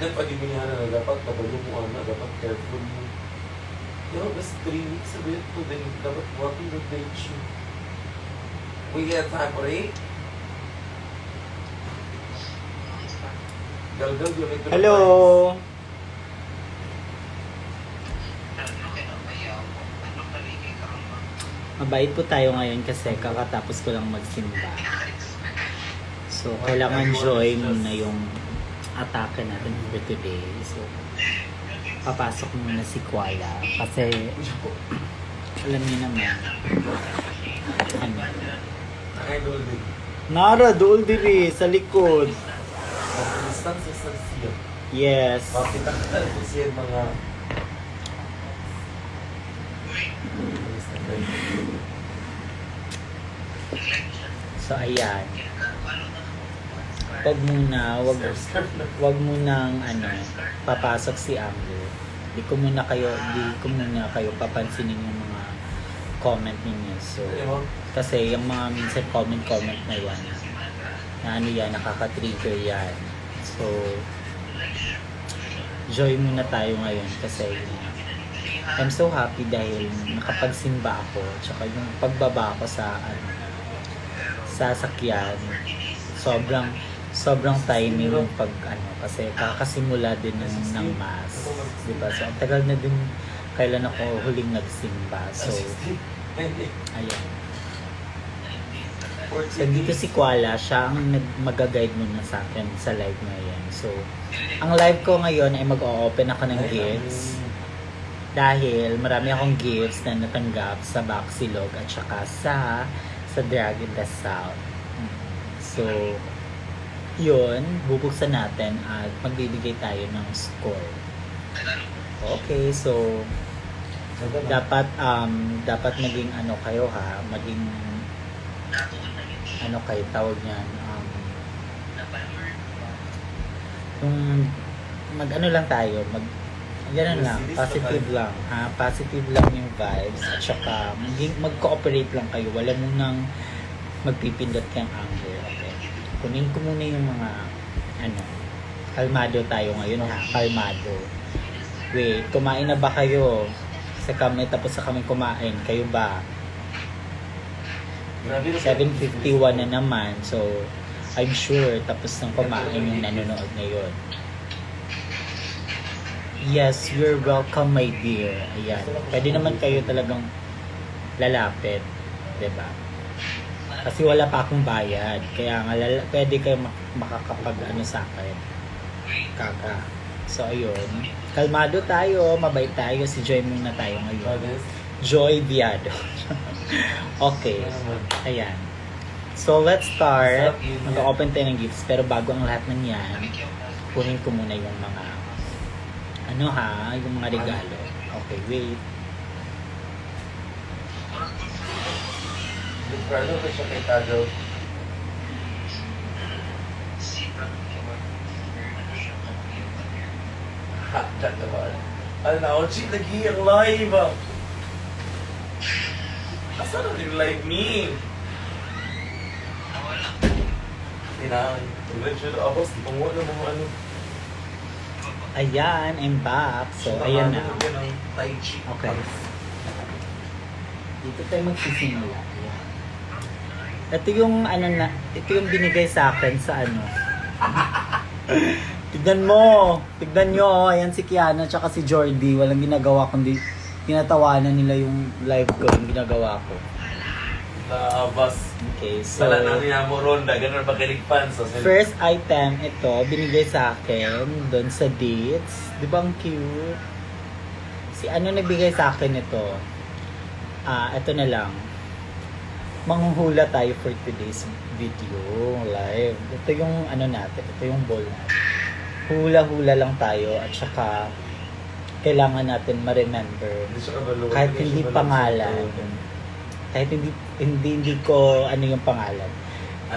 Napagimihan na dapat kabalo mo na, dapat careful mo. Basta 3 weeks sabi ito, then dapat walking the day you. We get time for 8. Galgal, you need to Hello! Mabait po tayo ngayon kasi kakatapos ko lang magsimba. So, kailangan joy muna yung atake natin for today. So, papasok muna si Kuala kasi alam niyo naman ano. Idol din. Nara, doon diri sa likod. Distance sa siya. Yes. Bakit ang siya mga So, ayan. Wag munang papasok si Amber. Di ko muna kayo papansinin yung mga comment ninyo. So, kasi yung mga minsan comment na yan, na yan, nakaka-trigger yan. So, joy muna tayo ngayon kasi I'm so happy dahil nakapagsimba ako, tsaka yung pagbaba ko sa sasakyan, sobrang timing yung kasi kakasimula din ng mass, di ba? So, ang tagal na din kailan ako huling nagsimba. So, ayan. So, dito si Kuala, siya ang mag-guide muna sa akin sa live ngayon. So, ang live ko ngayon ay mag-o-open ako ng gifts. Dahil marami akong gifts na natanggap sa Baxilog at saka sa Drag in the South. So, yun, bubuksan natin at magbibigay tayo ng score. Okay, so dapat maging kayo ha, maging kayo tawag niyan, yung lang tayo, ganun lang, positive lang ha, positive lang yung vibes at saka mag-cooperate lang kayo, wala munang magpipindot kang angle. Okay, kunin ko muna yung mga kalmado tayo ngayon ha, kalmado. Wait, kumain na ba kayo? Kasi tapos na kami kumain, kayo ba? 7:51 na naman, so I'm sure tapos nang kumain yung nanonood ngayon. Yes, you're welcome my dear. Ayan. Pwede naman kayo talagang lalapit. Diba? Kasi wala pa akong bayad. Kaya nga pwede kayo makakapag sa akin. Kaka. So, ayun. Kalmado tayo. Mabait tayo. Si Joy muna tayo ngayon. Joy Viado. Okay. Ayan. So, let's start. Mag-open tayo ng gifts. Pero bago ang lahat ng yan, kunin ko muna yung mga yung mga regalo. Okay, wait. Ano ba siya kay Tado? Ha, that naman. Ano, chik lagi ang live. Asa na yung live me? Tinaan. Medyo na abos. Di panguha na mga Ayan, I'm back. So, ayan na. Okay. Dito tayo magsisimula. Ito yung ito yung binigay sa akin sa Tignan nyo. Ayan si Kiana tsaka si Jordy. Walang ginagawa kundi tinatawanan nila yung live ko, yung ginagawa ko. Abas. Okay, so wala na niya mo ronda, ganun ba kiligpan? So, first item, ito, binigay sa akin doon sa dates. Di ba ang cute? Si nagbigay sa akin ito? Ito na lang. Manghuhula tayo for today's video live. Ito yung natin, ito yung bowl natin. Hula-hula lang tayo at saka kailangan natin ma-remember kahit hindi pangalan. Kahit hindi ko yung pangalan.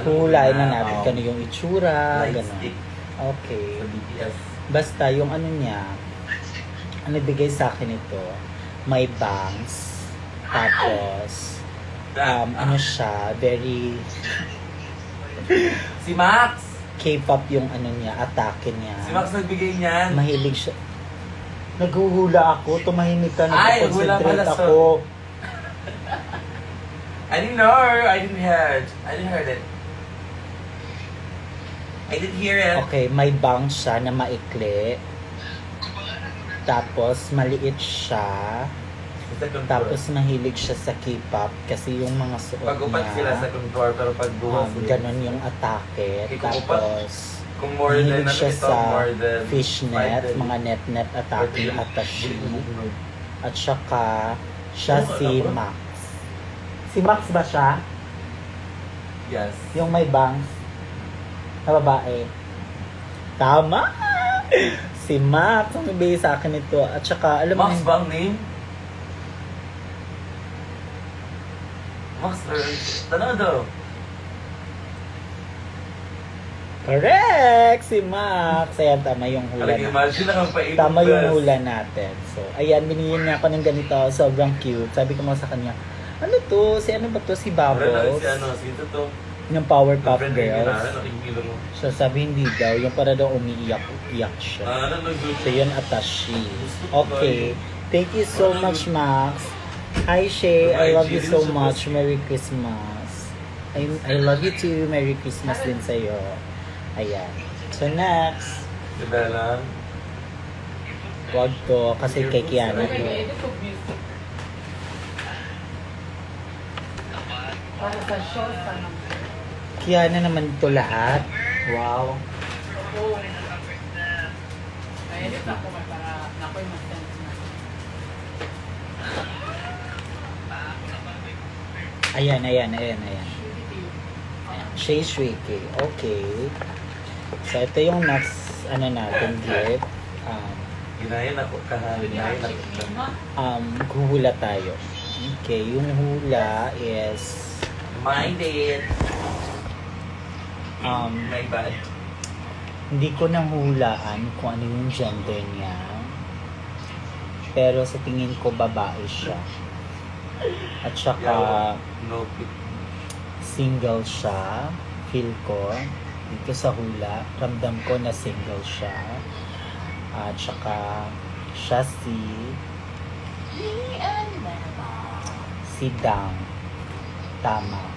Hulain na natin kung yung itsura, gano'n. Okay. Basta yung niya, bigay sa akin ito, may bangs, tapos, siya, very... Si Max! K-pop yung ano niya, atake niya. Si Max nagbigay niyan. Mahilig siya. Naghuhula ako, tumahimik ka, Ay, hula pala, nagko-concentrate ako. I didn't know. I didn't hear it. I didn't hear it. Okay, may bangs siya na maikli. Tapos, maliit siya. Tapos, mahilig siya sa K-pop kasi yung mga suot Pag-upat sila sa niya, contour, pero pag bukas ganon yung atake. Okay, kung upat, Tapos, kung more than, mahilig siya ito, sa more than fishnet, 5 mga net-net atake, days. atashi. At saka, siya si Max. Si Max ba siya? Yes. Yung may bangs na babae. Tama! Si Max ang nabigay sa akin ito. At saka, alam mo, Max ba ang name? Max, tanong daw. correct! Si Max. Ayan, tama yung hula Talagang natin. imagine lang ang paikot. Tama yung hula natin. So, ayan, binigyan niya ako ng ganito. Sobrang cute. Sabi ko mo sa kanya, ano to? Si ano ba to? Si Wala na Bubbles? si ano, sino to? Yung Powerpuff Friend niya na, Girls. nakikilo mo. So, sabi hindi daw. Yung para daw umiiyak siya. Ano nag-good? So, yun, atashi. Okay. Thank you so much, Max. Hi, Shay. I love you so much. Merry Christmas. I love you too. Merry Christmas din sa'yo. Ayan. So, next. Si Bella. Wag to. Kasi kay Kiana to. Para sa show, sana. Kiana naman to lahat. Wow. Oo. Kaya dito ako para ako'y mag-sense na. Ayan. Shay Shriki. Okay. So, ito yung next, ano natin, gift. Ginayan ako kahapon. Ginayan ako. Huhula tayo. Okay, yung hula is Minded. My bad. hindi ko nahulaan kung ano yung gender niya. Pero sa tingin ko babae siya. At saka No pic. single siya. Feel ko dito sa hula, ramdam ko na single siya. At saka siya si Dang.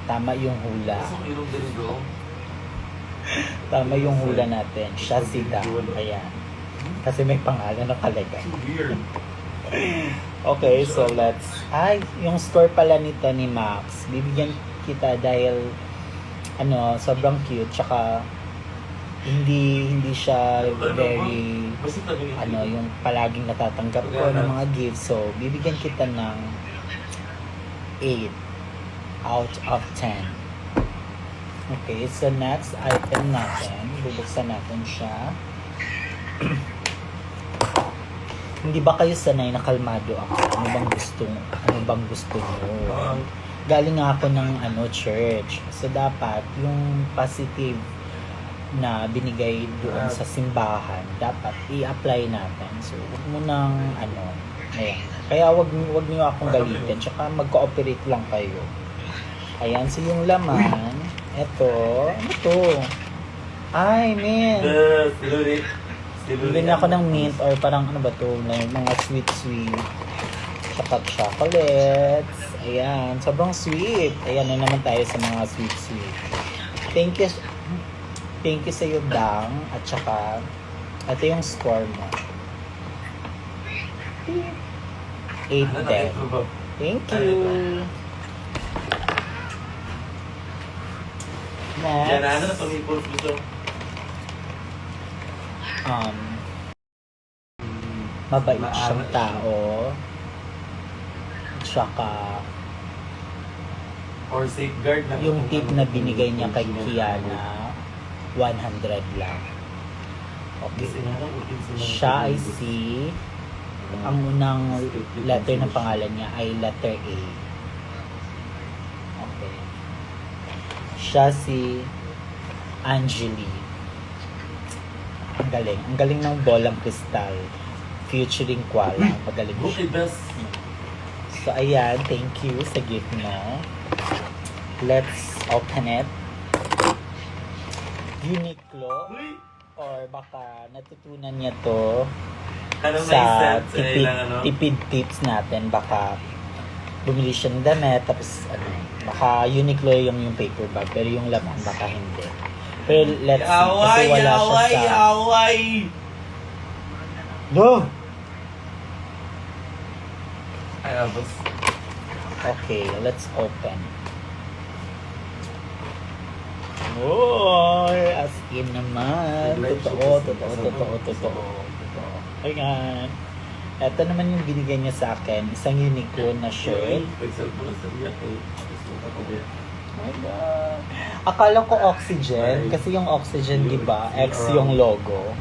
Tama yung hula. Gusto ko ilong dito. Tama yung hula natin. Siya si Dang. Ayan. Kasi may pangalan nakalagay. Weird. Okay, so let's... Ay, yung score pala nito ni Max. Bibigyan kita dahil sobrang cute. Tsaka hindi siya very Basta tabi niya. yung palaging natatanggap ko ng mga gifts. So, bibigyan kita ng 8 out of 10. Okay, so next item natin, bubuksan natin siya. Hindi ba kayo sanay na kalmado ako? Ano bang gusto mo? Galing nga ako ng church. So dapat yung positive na binigay doon sa simbahan, dapat i-apply natin. So wag mo nang ayan. Kaya wag niyo akong galitin, tsaka mag-cooperate lang kayo. Ayan, so yung laman, eto, ano to? Ay, man! Bili ako ng mint or parang ano ba to, mga sweet. Tsaka chocolates. Ayan, sobrang sweet. Ayan na naman tayo sa mga sweet. Thank you sa iyo, Dang. At saka, ito yung score mo. 8-10. Thank you. Yan na, Next. pang-ipon dito. Mabait siyang tao. Tsaka, Or safeguard na. yung tip na binigay niya kay Kiana, 100 lang. Okay. Siya ay si, ang unang letter ng pangalan niya ay letter A. Okay. Siya si Angeli. Ang galing ng bolang kristal. Featuring Koala. Magaling siya. Okay, best. So, ayan. Thank you sa gift mo. Let's open it. Uniqlo Uy! or baka natutunan niya to Ano may sa sense? Ay, lang, ano? tipid tips natin. Baka bumili siya ng damit, tapos ano, baka Uniqlo yung paper bag, pero yung laman baka hindi. Pero let's see, kasi wala siya sa... Away! No! Ay, abos. Okay, let's open. Oh, as in naman. Totoo. Ayan. Ito naman yung binigay niya sa akin. Isang Uniqlo na shirt. Pag-sell mo lang sa niya ko. Suka ko din. Oh my God. Akala ko Oxygen. Kasi yung Oxygen, di ba? X yung logo.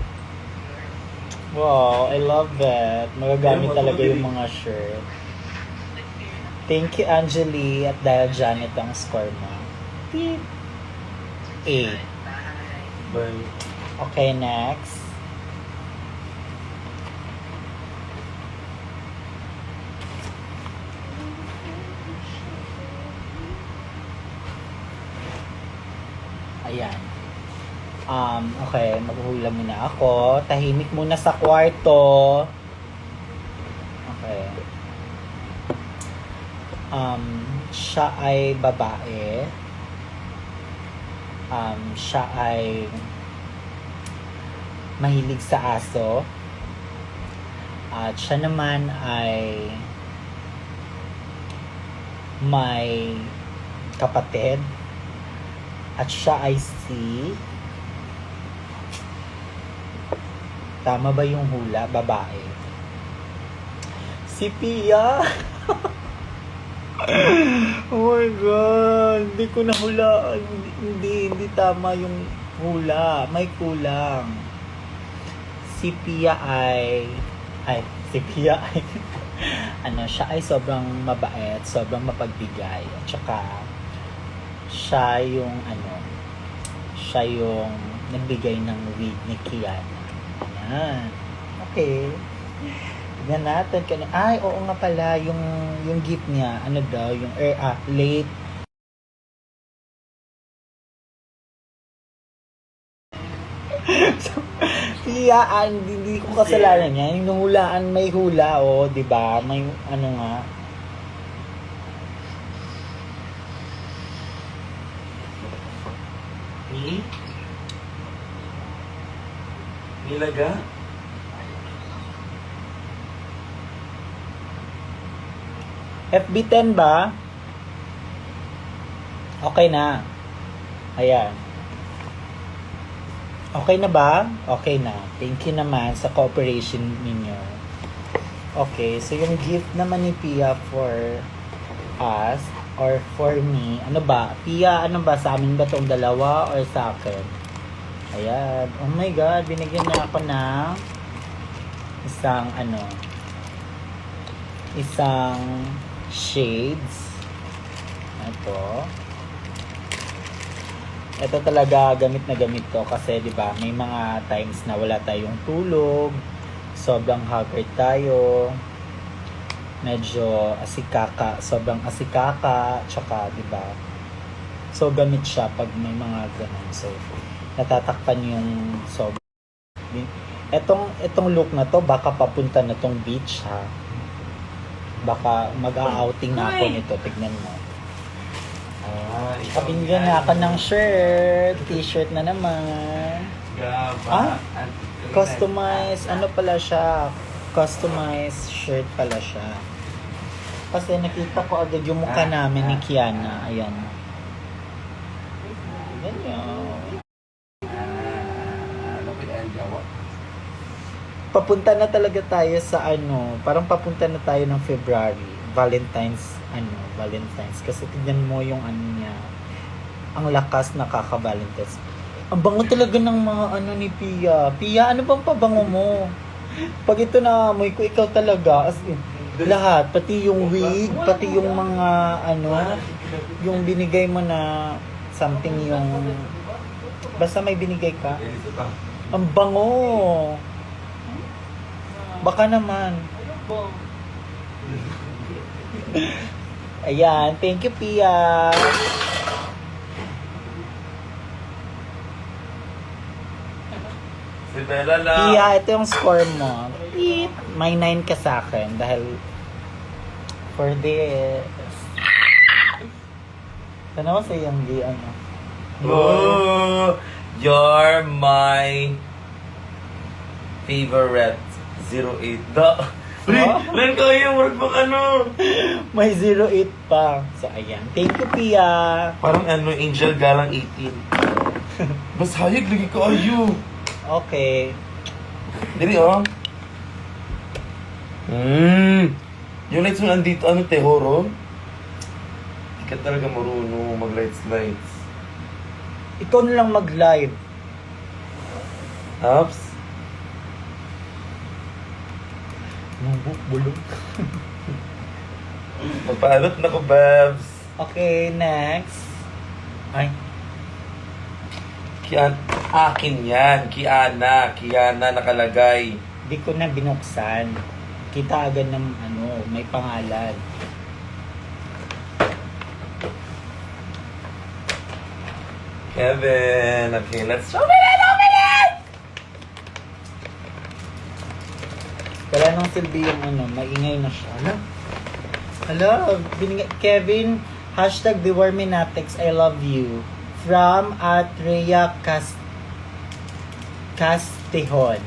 Wow, I love that. Magagamit talaga yung mga shirt. Thank you, Angeli. At dahil dyan, ito ang score mo. Beep. 8. Bye. Okay, next. Ayan. Okay, maghuhula muna ako. Tahimik muna sa kwarto. Okay. Siya ay babae. Siya ay mahilig sa aso. At siya naman ay may kapatid. At siya ay si... Tama ba yung hula? Babae. Si Pia. Oh my God. Hindi ko nahulaan. Hindi tama yung hula. May kulang. Si Pia ay... si Pia ay... siya ay sobrang mabait, sobrang mapagbigay. At saka, siya yung nagbigay ng wig ni Kiana. Ayan. Okay. Tignan natin. Ay, oo nga pala, yung gift niya, ano daw, yung late. So, hindi ko kasalanan yan. Yung hulaan, may hula, di ba? May ano nga. Nilaga? FB10 ba? Okay na. Ayan. Okay na ba? Okay na. Thank you naman sa cooperation ninyo. Okay, so yung gift naman ni Pia for us or for me, ano ba? Pia, ano ba? Sa amin ba itong dalawa or sa akin? Ayan. Oh my God, binigyan niya ako ng isang shades. Ito talaga gamit na gamit to kasi 'di ba may mga times na wala tayong tulog, sobrang haggard tayo, medyo sobrang asikaka, tsaka 'di ba? So gamit siya pag may mga ganun. So natatakpan yung sobrang. Etong look na to baka papunta na tong beach ha. Baka mag-outing na ako nito, tignan mo. Kabinigyan na ako ng shirt, t-shirt na naman. Customized, pala siya? Customized shirt pala siya. Kasi nakita ko agad yung mukha namin ni Kiana. Ayan. Ganyan. Papunta na talaga tayo sa parang papunta na tayo ng February. Valentine's. Kasi tignan mo yung niya. Ang lakas nakaka-Valentine's. Ang bango talaga ng mga ni Pia. Pia, ano bang pabango mo? Pag ito na amoy ko, ikaw talaga. As in, lahat. Pati yung wig, pati yung mga yung binigay mo na something yung... Basta may binigay ka. Ang bango. Baka naman. Ayan. Thank you, Pia. Si Bella lang. Pia, ito yung score mo. Beep. May 9 ka sa akin dahil for this. Tanawa sa iyong di ano. Oh, you're my favorite. 08. Lan ko yung workbook ano. May 08 pa. So, ayan. Thank you, Pia. Parang ano, Angel Galang 18. Mas hayag lagi ko ayo. Okay. Dili oh. Yung lights mo nandito, ano, tehoro? Hindi ka talaga marunong mag-lights. Ikaw na lang mag-live. Ups. Bulong. Magpaalot na ko, Babs. Okay, next. Ay, Akin yan. Kiana nakalagay. di ko na binuksan. Kita agad ng ano, may pangalan. Kevin. Okay, let's show Wala nang silbi yung ano, maingay na siya. Hello, Kevin, hashtag #TheWarminatics, I love you. From Atreya Castehon.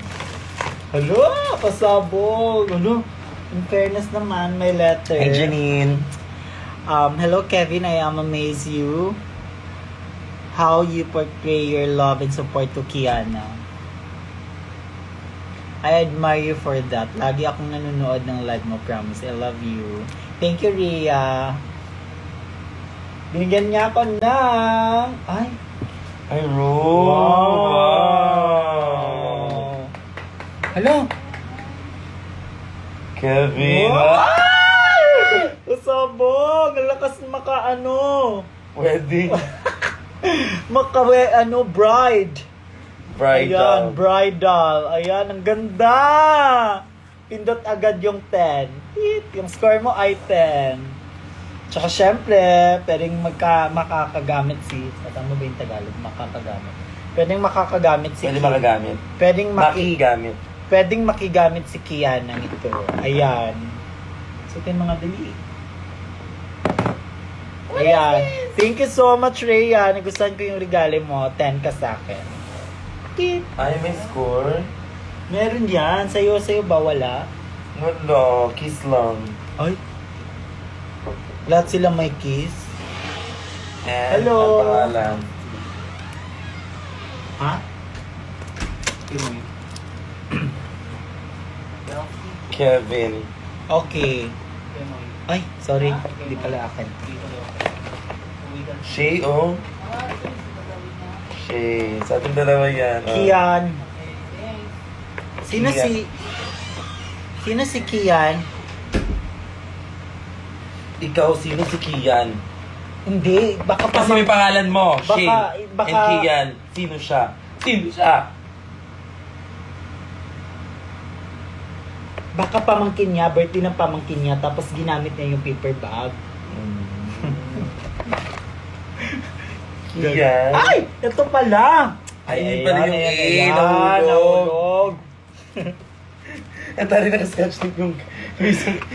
Hello, pasabog. Hello, in fairness naman, may letter. Hey, Janine. Hello, Kevin, I am amazed you. How you portray your love and support to Kiana. I admire you for that. Lagi akong nanonood ng live mo, promise. I love you. Thank you, Rhea. Binigyan niya ako ng... Ay! Ay, wow. Hello! Kevin. Wow! Usabog! Ang lakas makaano. Wedding. Bride. Ayan, bridal. Ayan, ang ganda! Pindot agad yung 10. Tip, yung score mo ay 10. Tsaka syempre, pwedeng makakagamit si... Tama ba yung Tagalog? Makakagamit. Pwedeng makakagamit si... Pwede makagamit. Makigamit. Pwedeng makigamit si Kiana ito. Ayan. So, ito yung mga dali. Ayan. Thank you so much, Rhea. Nagustuhan ko yung regalo mo. 10 ka sa akin. Ay, may score? Meron yan. Sa'yo ba? Wala? Wala. Kiss lang. Ay. Lahat sila may kiss. And Hello. ang pangalan. Ha? Kevin. Okay. Ay, sorry. Hindi pala akin. Shay, oh. Shay. Sa ating dalawa yan. Oh. Kian. Sino Kian. Sino si Kian? Ikaw, sino si Kian? Hindi. Baka Kasi may pangalan mo. Baka- Shay. baka- And Kian. Sino siya? Baka pamangkin niya. Birthday ng pamangkin niya. Tapos ginamit niya yung paper bag. Kian. Ay! Ito pala! Ay, yun pala yung A. Ayan, Nahulog. nahulog. Ang tari naka-sketch tape yung...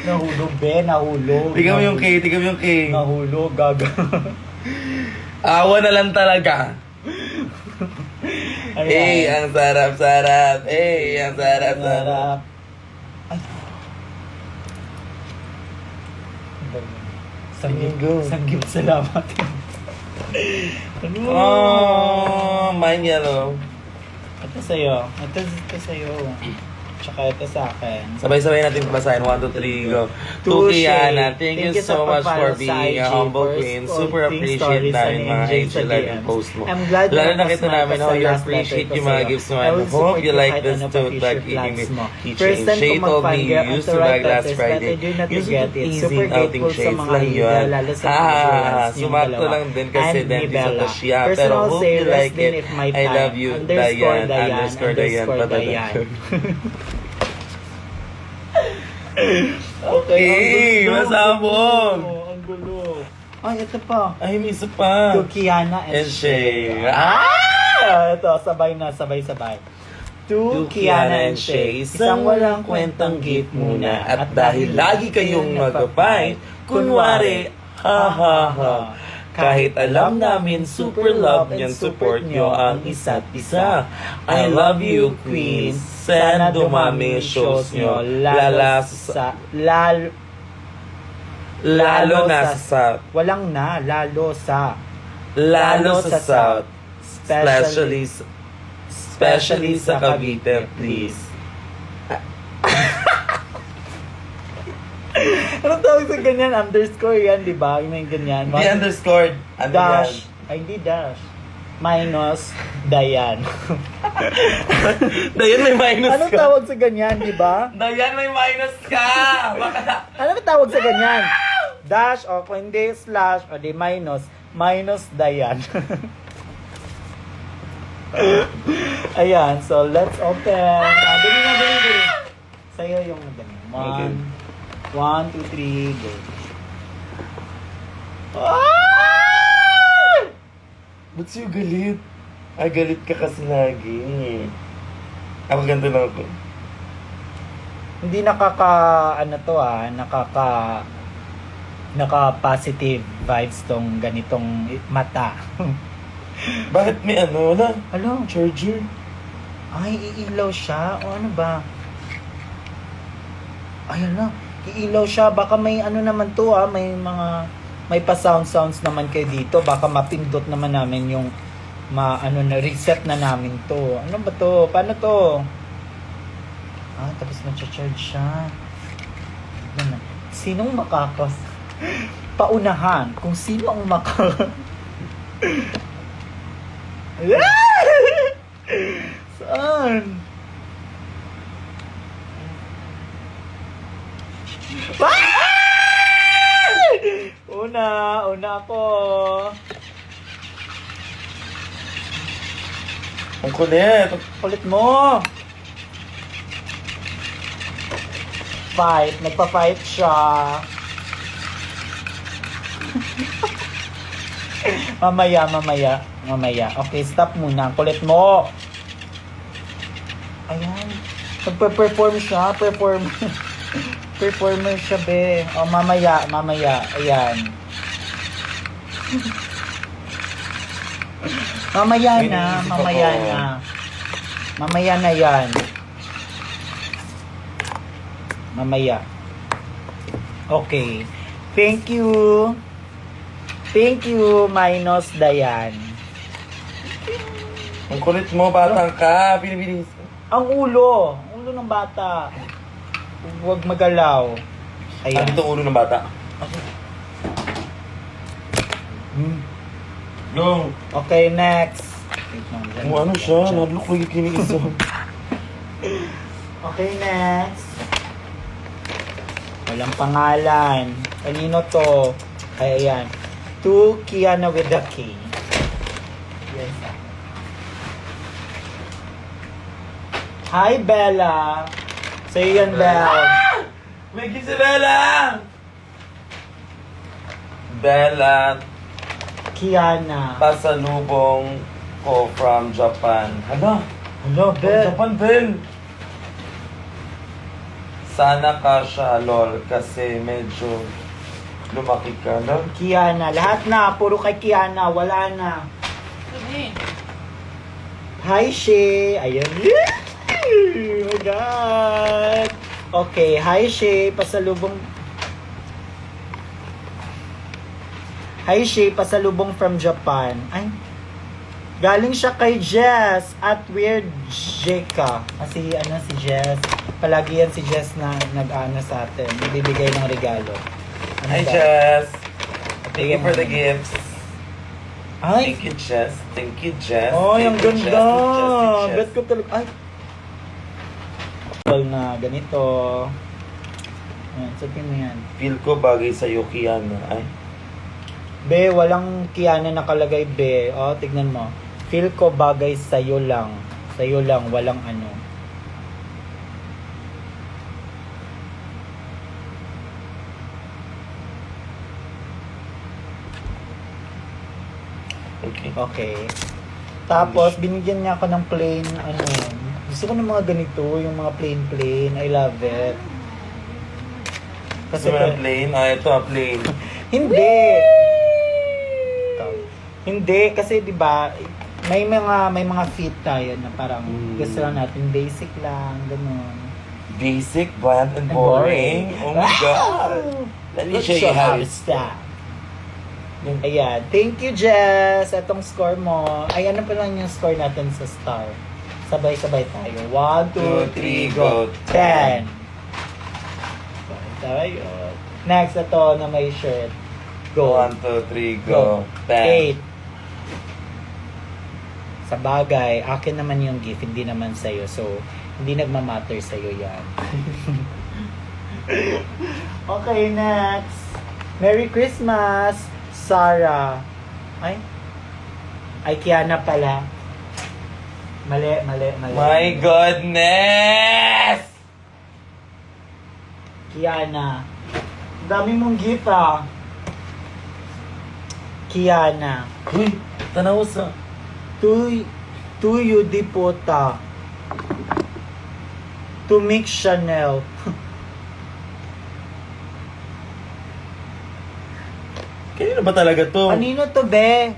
Nahulog, Nahulog. Tingnan mo yung K. Nahulog, gaga. Awa na lang talaga. Eh, ang sarap-sarap. Eh, ang sarap-sarap. Ay. Go. Sanggip, salamat. Ano? Oh, mine yellow. Ito sa'yo. Ito sa'yo. Tsaka ito sa akin. Sabay-sabay natin basahin. 1, 2, 3, go. To To Kiana, thank you so much for sa being IG, a humble for queen. posting Super appreciate stories namin and mga enjoying IG sa live DMs. and post mo. I'm glad Lalo na nakita namin how you appreciate yung mga gifts mo. And hope you like this too. Like eating keychain. Shay told me you used to bag last Friday. Used to easy outing shades lang yun. Sumakto lang din kasi dentist ako siya. Pero hope you like it. I love you, Dayan. Dayan. Okay, masabog. Ang gulo. Ay, ito pa. Ay, may isa pa. To Kiana and And Shay. Ito, sabay. To Kiana and Shay, isang walang kwentang gift muna. At dahil lagi kayong magpapay, kunwari, ha ha ha. Kahit alam namin super love and support nyo ang isa't isa. I love you, Queens. Sana dumami shows nyo. Lalo na sa South. Walang na, lalo sa. Lalo sa South. Especially sa Cavite, please. Anong tawag sa ganyan? Underscore yan, di ba? Yung ganyan. Hindi underscored. Ano Dash. yan? Ay, hindi dash. Minus Dayan. Dayan, may minus Anong ka. tawag sa ganyan, di ba? Dayan, may minus ka. Baka Anong tawag sa ganyan? Dash o kung hindi slash o di minus. Minus Dayan. Ayan, so let's open. Dali. Sa'yo yung ganyan. Okay. 1, 2, 3, go. ba't siya galit? Ay, galit ka kasi lagi. Ako ganda lang ako. Hindi naka positive vibes tong ganitong mata. Bakit may ano na? Hello? Charger? Ay, iilaw siya? O ano ba? Ayun na. Iilaw siya. Baka may ano naman to may pa-sounds naman kayo dito. Baka mapindot naman namin yung reset na namin to. Ano ba to? Paano to? Tapos mag-charge siya. Tignan na. Sinong makakas? Paunahan. Kung sino ang Saan? Una ako. Ang kulit. Kulit mo. Fight. Nagpa-fight siya. Mamaya. Okay, stop muna. Ang kulit mo. Ayan. Nagpe-perform siya. Performer siya, be. O, mamaya. Ayan. Mamaya na yan. Mamaya. Okay. Thank you, Minus Dayan. Ang kulit mo, batang ka. Binibilis. Ang ulo ng bata. Huwag magalaw. Ayan. Dito ang ulo ng bata. Long. Okay, next. Ano siya? Nalok lagi kiniisa. Okay, next. Walang pangalan. Kanino to? Ay, ayan. To Kiana with the K. Yes. Hi, Bella. Sa'yo yan, Bella. May si Bella! Bella, Kiana. pasalubong ko from Japan. Hala? Hello, From Bella. Japan din. Sana ka siya, lol, kasi medyo lumaki ka, lol. Kiana. Lahat na. Puro kay Kiana. Wala na. Sabi. Hi, Shay. Ayun. Oh my God. Okay. Hi, Shay. Pasalubong from Japan. Ay. Galing siya kay Jess at Weird Jeka. Si Jess. Palagi yan si Jess na nag-ano sa atin. Bibigay ng regalo. Ano Hi, ba? Jess. Thank you for the gifts. Ay. Thank you, Jess. Thank you, Jess. Oh, Thank yung you, Jess. ganda. Jess. Bet ko talaga. Ay. Na ganito. Ayan, sabihin mo yan. Feel ko bagay sa Kiana. Ay. Be, walang Kiana nakalagay, be. O, tignan mo. Feel ko bagay sa'yo lang. Sa'yo lang, walang ano. Okay. Okay. Tapos, binigyan niya ako ng plain, Gusto ko ng mga ganito, yung mga plain. I love it. Kasi may plain? Ito plain. Hindi. Hindi kasi 'di ba may mga fit tayo na parang gusto lang natin basic lang, ganun. Basic, bland, and boring? Oh my God! Let me show you how it's done. Ayan. Thank you, Jess. Etong score mo. Ay, ano pa lang yung score natin sa star? Sabay-sabay tayo. 1, 2, 3, go. 10. Sabay tayo. Next, ito na may shirt. Go. 1, 2, 3, go. 8. Sa bagay, akin naman yung gift, hindi naman sa'yo. So, hindi nagmamatter sa'yo yan. Okay, next. Merry Christmas, Sarah. Ay, Kiana pala. Mali. My goodness! Kiana. Dami mong gift ah. Kiana. Uy, tanaw sa... To you, Dipota. To mix Chanel. Kanino ba talaga to? Kanino to, be?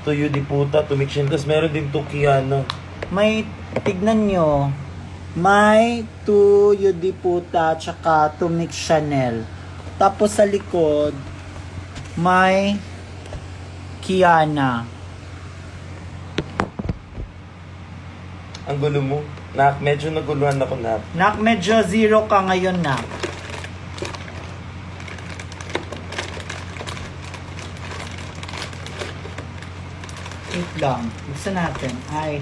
To you, Diputa, to mix Chanel. Tapos meron din to Kiana. May, tignan nyo. May to you, Dipota, tsaka to mix Chanel. Tapos sa likod, may Kiana. Ang gulo mo. Nak, medyo naguluhan ako, Nak. Nak, medyo zero ka ngayon, Nak. Wait lang. Buksan natin. Ay.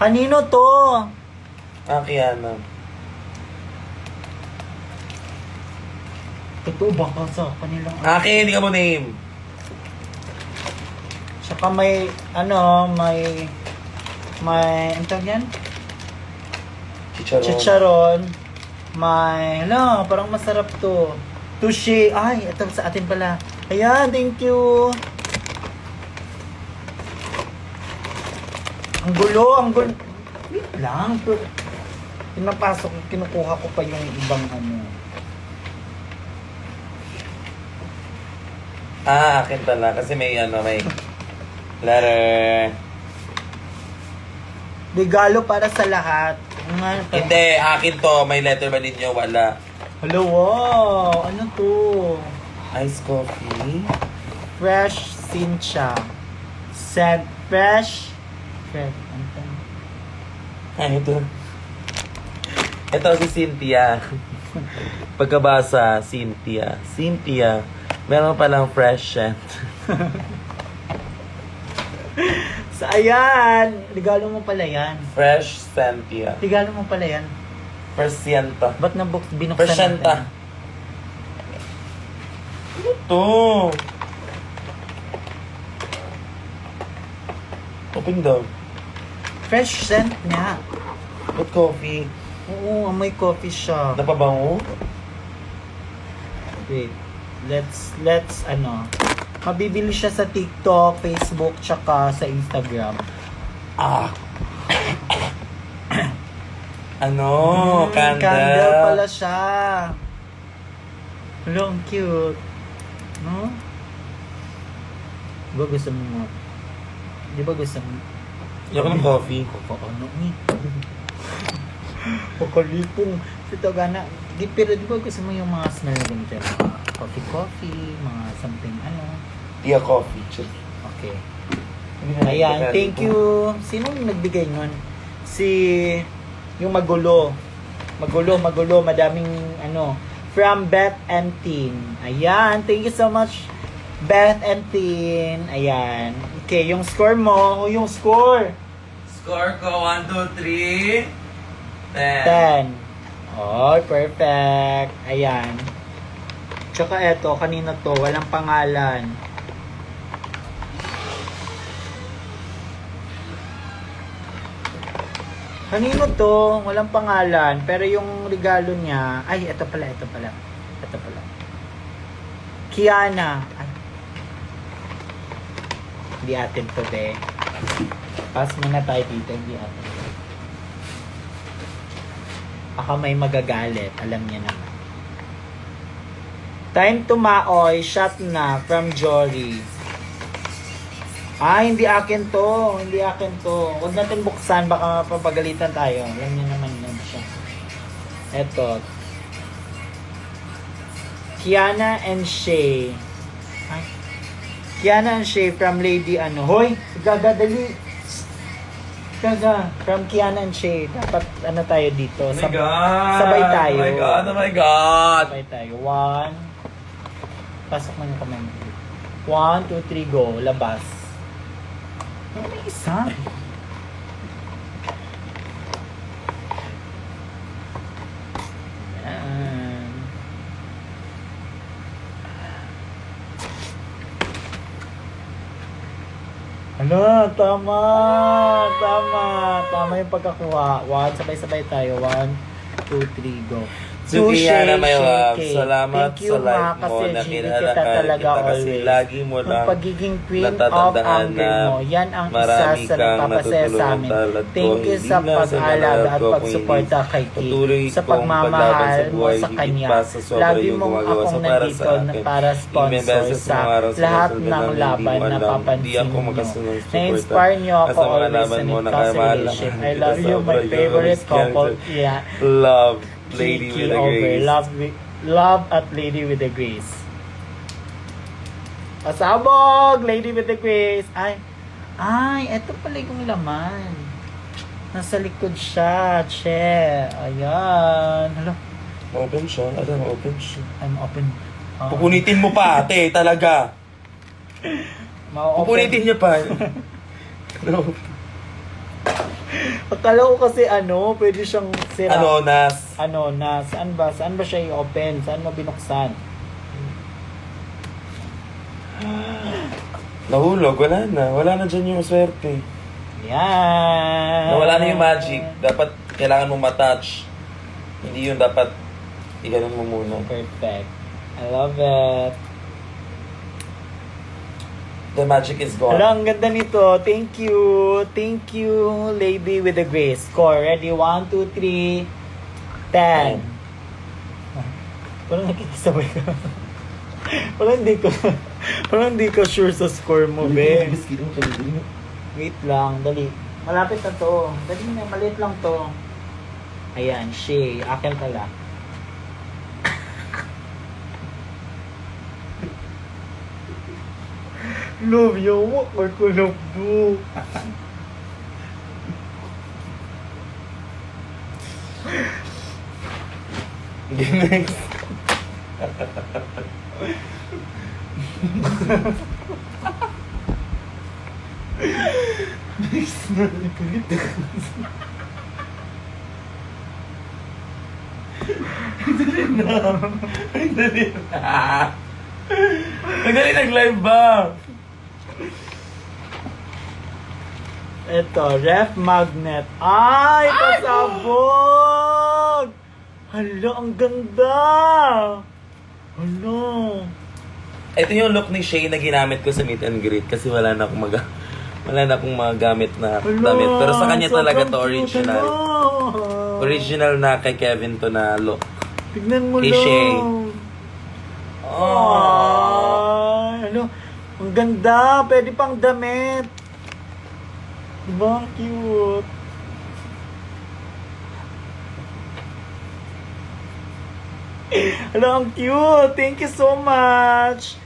Kanino to? Kiana. Totoo ba ka sa kanilang... Akin, hindi ka mo name. Saka may, ang tawag yan? Chicharon. May, parang masarap to. Sushi. Ay, ito sa atin pala. Ayan, thank you. Ang gulo. Wait lang. Pinapasok, kinukuha ko pa yung ibang Akin pala. Kasi may letter. Regalo para sa lahat. Hindi, akin to. May letter ba ninyo? Wala. Hello, wow. Ano to? Ice coffee? Fresh Sincha. Fresh. Ano to? Ito. Ito si Cynthia. Pagkabasa, Cynthia. Meron palang fresh scent. So, ayan. Regalo mo pala yan. Fresh Cynthia. Regalo mo pala yan. Persienta. Ba't binuksan Persienta. natin? Ano to? Open daw. Fresh scent niya. What coffee? Oo, amoy coffee shop. Napabango? Wait. Let's mabibili siya sa TikTok, Facebook, tsaka sa Instagram. Candle. Candle pala siya. Hello, ang cute. No? Di ba gusto mo Ayoko ng coffee. Pakalipong. Ito gana. Pero di ba gusto mo yung mga smell na ganito? Coffee, mga something Tia coffee. Okay. Ayan, thank you. Sino yung nagbigay nun? Yung magulo, madaming from Beth and Teen. Ayan, thank you so much, Beth and Teen. Ayan. Okay, yung score mo, yung score. Score ko, 1, 2, 3, 10. 10. Oh, perfect. Ayan. Tsaka eto, kanina to, walang pangalan. Kanino to? Walang pangalan. Pero yung regalo niya, ay, ito pala. Kiana. Ay. Hindi atin to, be. Pass muna tayo dito, hindi ako. Baka may magagalit, alam niya naman. Time to maoy, shot na from Jory. Hindi akin to. Hindi akin to. Huwag natin buksan, baka mapapagalitan tayo. Alam niya naman yun siya. Eto. Kiana and Shay. Ay. Kiana and Shay from Lady ano. Hoy! Gagadali. Gaga. From Kiana and Shay. Dapat ano tayo dito. Oh my God! Sabay tayo. Oh my God! Oh my God! Sabay tayo. 1. Pasok mo yung kamay mo. 1, 2, 3, go. Labas. May isa. Yan. Ano, tama. Tama yung pagkakuha. 1, sabay-sabay tayo. 1, 2, 3, go. Sukiana, my love. Shake. Salamat Thank you, sa life Ma, mo. kasi Na hindi kinalakan kita talaga kita kasi always. lagi mo Ang lang pagiging queen of natatandaan anger na mo, yan ang isa marami sa kang nagpapasaya sa natutulungan amin. talad ko. Thank you Hindi sa lang sa pag-alaga nalalaman at ko, kung pagsuporta kay patuloy Kate. Sa kong paglaban pagmamahal sa mo buhay, sa higit kanya. pa sa sobra Lagi yung mong gumagawa akong sa para nandito sa akin. para sponsor Beses sa mong araw lahat sinasabi ng lang, hindi laban mo na alam. papansin Hindi ako nyo. makasunod sa Na-inspire nyo ako At sa mga always laban when mo it na comes to kamahal relationship. lang. I love you, my Sobra, favorite yun. couple. Yeah. Love, Lady Kiki with a over. grace. Love at Lady with the Grace. Pasabog! Lady with the Grace. Eto pala yung laman. Nasa likod siya. Che. Ayan. Hello. Open siya. Open siya. I'm open. Pupunitin mo pa, ate, talaga. Pupunitin niya pa. No. Akala ko kasi pwede siyang sira. Nas. Saan ba? Saan ba siya i-open? Saan mo binuksan? Nahulog, wala na. Wala na dyan yung swerte. Yan. Nawala na yung magic. Dapat kailangan mo matouch. Hindi yun dapat iganon mo muna. Perfect. I love it. The magic is gone. Hala, ang ganda nito. Thank you. Thank you, Lady with the Grace. Score. Ready? 1, 2, 3, 10. Parang nakikisabay ka. Parang hindi ka sure sa score mo, be. Wait lang, dali. Malapit na to. Dali na, maliit lang to. Ayan, Shay. Akin pala. Love you. What ko love do? Next. Nagdali nag-live ba? Ito, ref magnet. Ay, pasabog! Hala, ang ganda! Hala. Ito yung look ni Shay na ginamit ko sa meet and greet kasi wala na akong mga gamit na damit. Pero sa kanya talaga to original. Original na kay Kevin to na look. Tignan mo Kay lang. Shay. Ay, ano? Ang ganda. Pwede pang damit. Diba? Ang cute. Hello, ang cute. Thank you so much.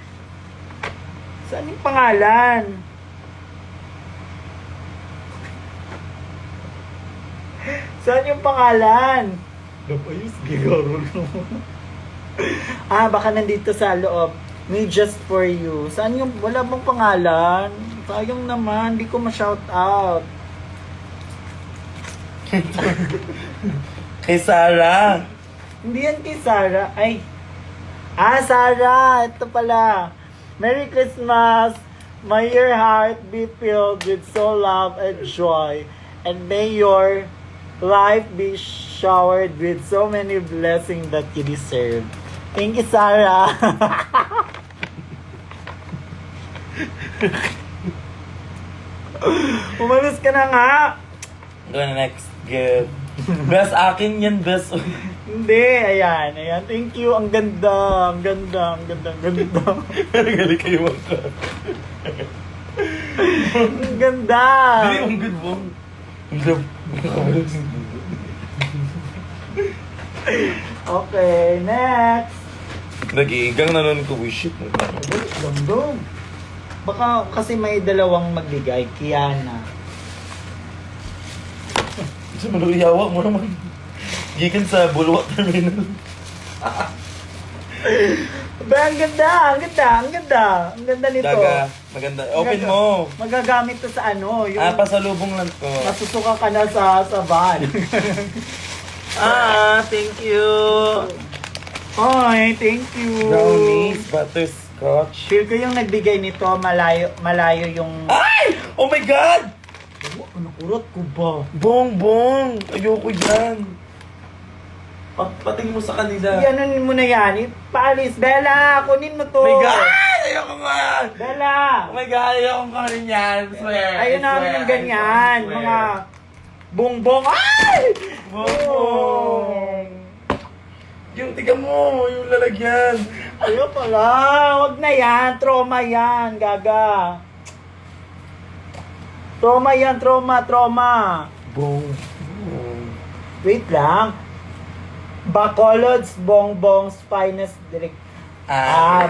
Saan yung pangalan? Saan yung pangalan? Napayos, gigaro baka nandito sa loob. Me just for you. Saan yung, wala mong pangalan? Sayang naman, di ko ma-shout out. Kay Sarah. Hindi yan kay Sarah. Ay. Sarah. Ito pala. Merry Christmas. May your heart be filled with soul, love, and joy. And may your life be showered with so many blessings that you deserve. Thank you, Sarah. Umalis ka na nga. Go na next gift. Best akin yan, best. Hindi, ayan. Thank you. Ang ganda. Ang ganda. Galing kayo ka. Ang ganda. Hindi, ang good mo. Okay, next. Nag-iigang na nun ko. Shit. Gandong. Baka kasi may dalawang magbigay. Kiana. Sa maluyawa mo naman. Gikan sa Bulwak Terminal. Ba, ang ganda nito. Daga, maganda. Open mo. Magagamit to sa ano, yung Pasalubong lang to. masusuka ka na sa van. Thank you. Ay, thank you. Brownies, butterscotch. Feel ko yung nagbigay nito, malayo yung... Ay! Oh my God! Ano, urot ko ba? Bong! Ayoko yan. Pating mo sa kanila. Ianon mo na yan. Paalis. Bella, kunin mo to. Oh my God! Ayoko nga! Bella! Oh my God! Ayoko nga rin yan. Swear. Ayaw namin ng ganyan. Swear. Mga bongbong. Ay! Bong! Yung tiga mo, yung lalagyan. Ayaw pala. Wag na yan. Trauma yan, gaga. Trauma yan, trauma. Bong. Wait lang. Bacolod's Bongbong's Finest Direct.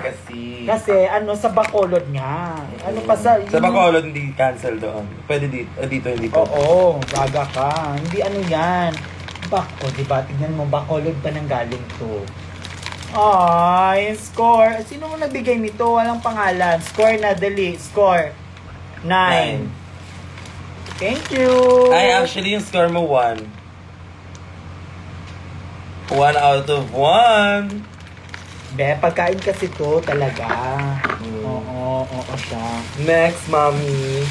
Kasi. Kasi ano sa Bacolod nga. Ano pa sa... Sa Bacolod, hindi cancel doon. Pwede dito, dito hindi po. Oo, gaga ka. Hindi ano yan. Diba? Tignan mo, Bacolod pa nang galing to. Ay, score. Sino mo nagbigay nito? Walang pangalan. Score na, dali. Score. 9. Thank you. Ay, actually, yung score mo 1. 1 out of 1. Be, pagkain kasi to talaga. Oo siya. Next, mommy.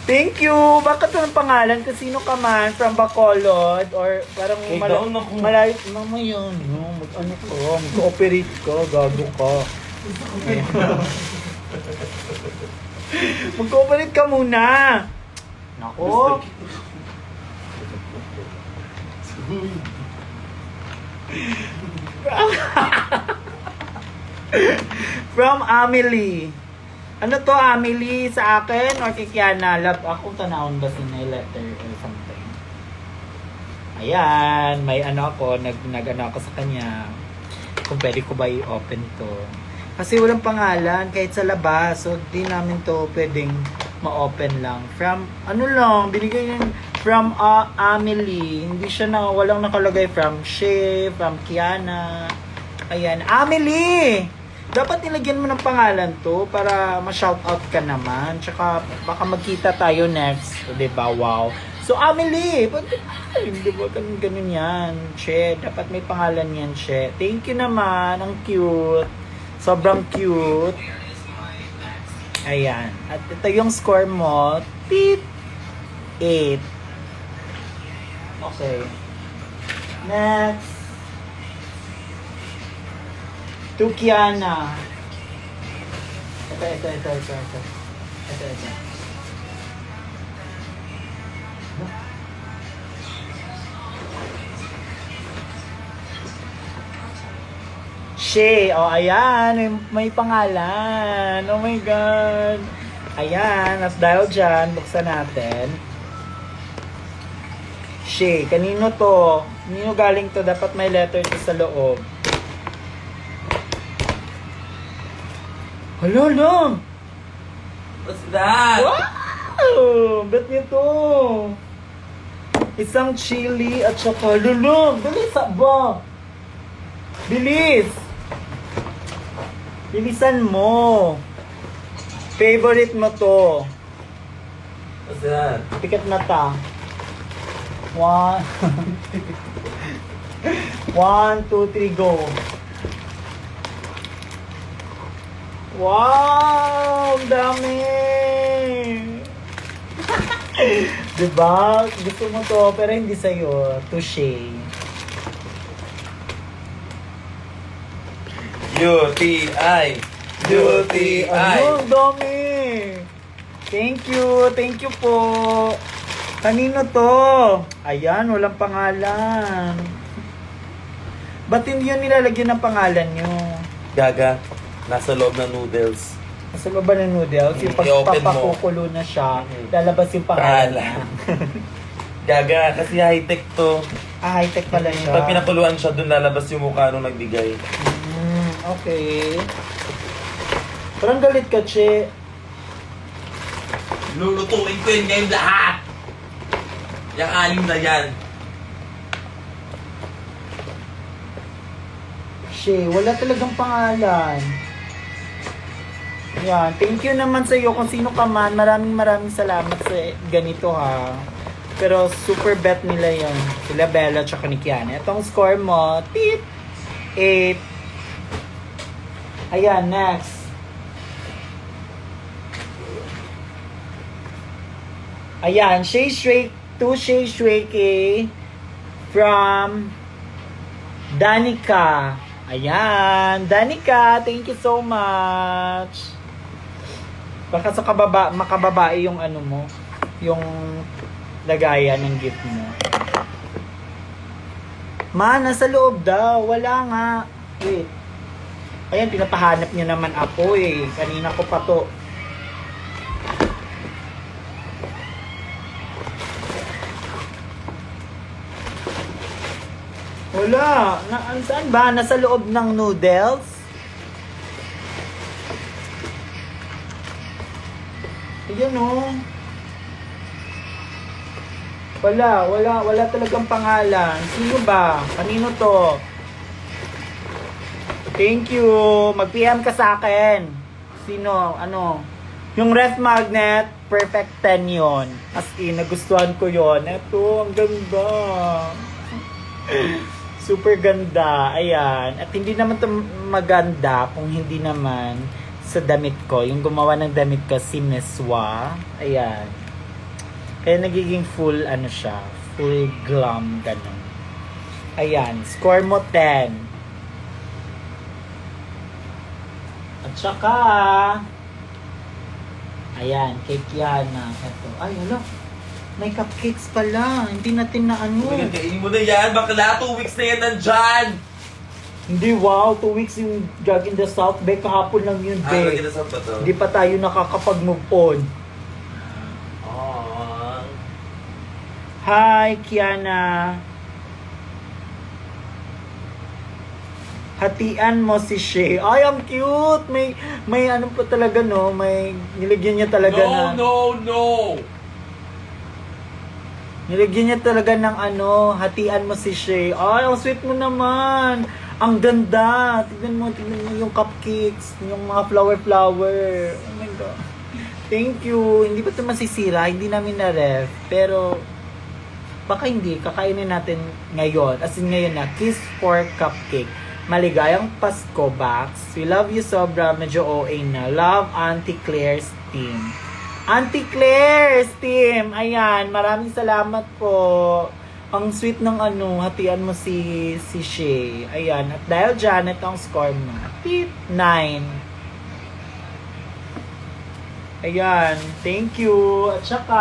Thank you! Bakit anong pangalan? Sino ka man? From Bacolod? Or parang Down ako. malayo? Mama yun. No, ano ko? Mag-cooperate ka. Gago ka. Mag-cooperate ka muna. Nako. From Amelie. Ano to, Amelie, sa akin or kay Kiana? Love, ako tanawon ba sinay letter or something? Ayan, may ano ako, nag-ano ako sa kanya. Kung pwede ko ba i-open to. Kasi walang pangalan, kahit sa labas. So, di namin to pwedeng ma-open lang. From, ano lang, binigay niya from Amelie. Hindi siya na, walang nakalagay from Shay, from Kiana. Ayan, Amelie! Dapat nilagyan mo ng pangalan to para ma-shoutout ka naman. Tsaka baka magkita tayo next. O, diba? Wow. So, Amelie, hindi ba ganun yan? Che, dapat may pangalan yan, Che. Thank you naman. Ang cute. Sobrang cute. Ayan. At ito yung score mo. Beep. 8. Okay. Next. To Kiana. Ito. Shay. Oh, ayan. May pangalan. Oh my God. Ayan. At dahil dyan, buksan natin. Shay. Kanino to? Kanino galing to? Dapat may letter to sa loob. Hala! What's that? Wow! Bet niyo to! Isang chili at saka lulong! Bilis ba? Bilis! Bilisan mo! Favorite mo to. What's that? Tiket na ta. 1, 2, 3, go. Wow! Ang dami! Diba? Gusto mo to, pero hindi sa'yo. Touché. UTI. UTI. Ano? Ang dami! Thank you po. Kanino to? Ayan, walang pangalan. Ba't hindi yun nilalagyan ng pangalan nyo? Gaga, nasa loob ng noodles. Nasa loob ba ng noodles? Yung I-open mo. pagpapakukulo na siya, lalabas yung pangalan. Gaga, kasi high-tech to. Ah, high-tech pala siya. Pag pinakuluan siya, dun lalabas yung mukha nung nagbigay. Okay. Parang galit ka, Che. Lulutuin ko yun ngayon lahat! Yung alim na yan. Che, wala talagang pangalan. Yan, thank you naman sa iyo kung sino ka man. Maraming salamat sa ganito ha. Pero super bet nila yun. Sila Bella at ni Kiana. Itong score mo, tip, 8. Ayan, next. Ayan, Shay Shrek, to Shay Shrek from Danica. Ayan, Danica, thank you so much. Baka sa makababae yung ano mo, yung lagayan ng gift mo. Ma, nasa loob daw. Wala nga. Wait. Ayan, pinapahanap niya naman ako eh. Kanina ko pa to. Wala. Saan ba? Nasa loob ng noodles? Ayan o. Wala talagang pangalan. Sino ba? Kanino to? Thank you. Mag-PM ka sa akin. Sino? Ano? Yung ref magnet, perfect 10 yun. As in, nagustuhan ko yun. Eto, ang ganda. Super ganda. Ayan. At hindi naman to maganda kung hindi naman sa damit ko. Yung gumawa ng damit ko, si Miss Wa. Ayan. Kaya nagiging full, ano siya, full glam, ganun. Ayan. Score mo 10. At saka, ayan, kay Kiana. Ito. Ay, wala. May cupcakes pala. Hindi natin na ano. Kainin mo na yan, bakla. 2 weeks na yan nandyan. Hindi, wow. 2 weeks yung Jog in the South Bay. Kahapon lang yun, Bay. Ginasap ba to? Hindi pa tayo nakakapag-move on. Aww. Hi, Kiana. Hatian mo si Shay. Ay, ang cute! May ano pa talaga, no? May nilagyan niya talaga na... No! Nilagyan niya talaga ng ano, hatian mo si Shay. Ay, ang sweet mo naman. Ang ganda. Tignan mo yung cupcakes, yung mga flower. Oh my God. Thank you. Hindi ba ito masisira? Hindi namin na-ref. Pero, baka hindi. Kakainin natin ngayon. As in ngayon na, Kiss for Cupcake. Maligayang Pasko box. We love you sobra. Medyo OA na. Love, Auntie Claire's team. Auntie Claire's team. Ayan, maraming salamat po. Ang sweet ng ano, hatian mo si Shay. Ayan, at dahil dyan, ito ang score mo. 9. Ayan, thank you. At saka,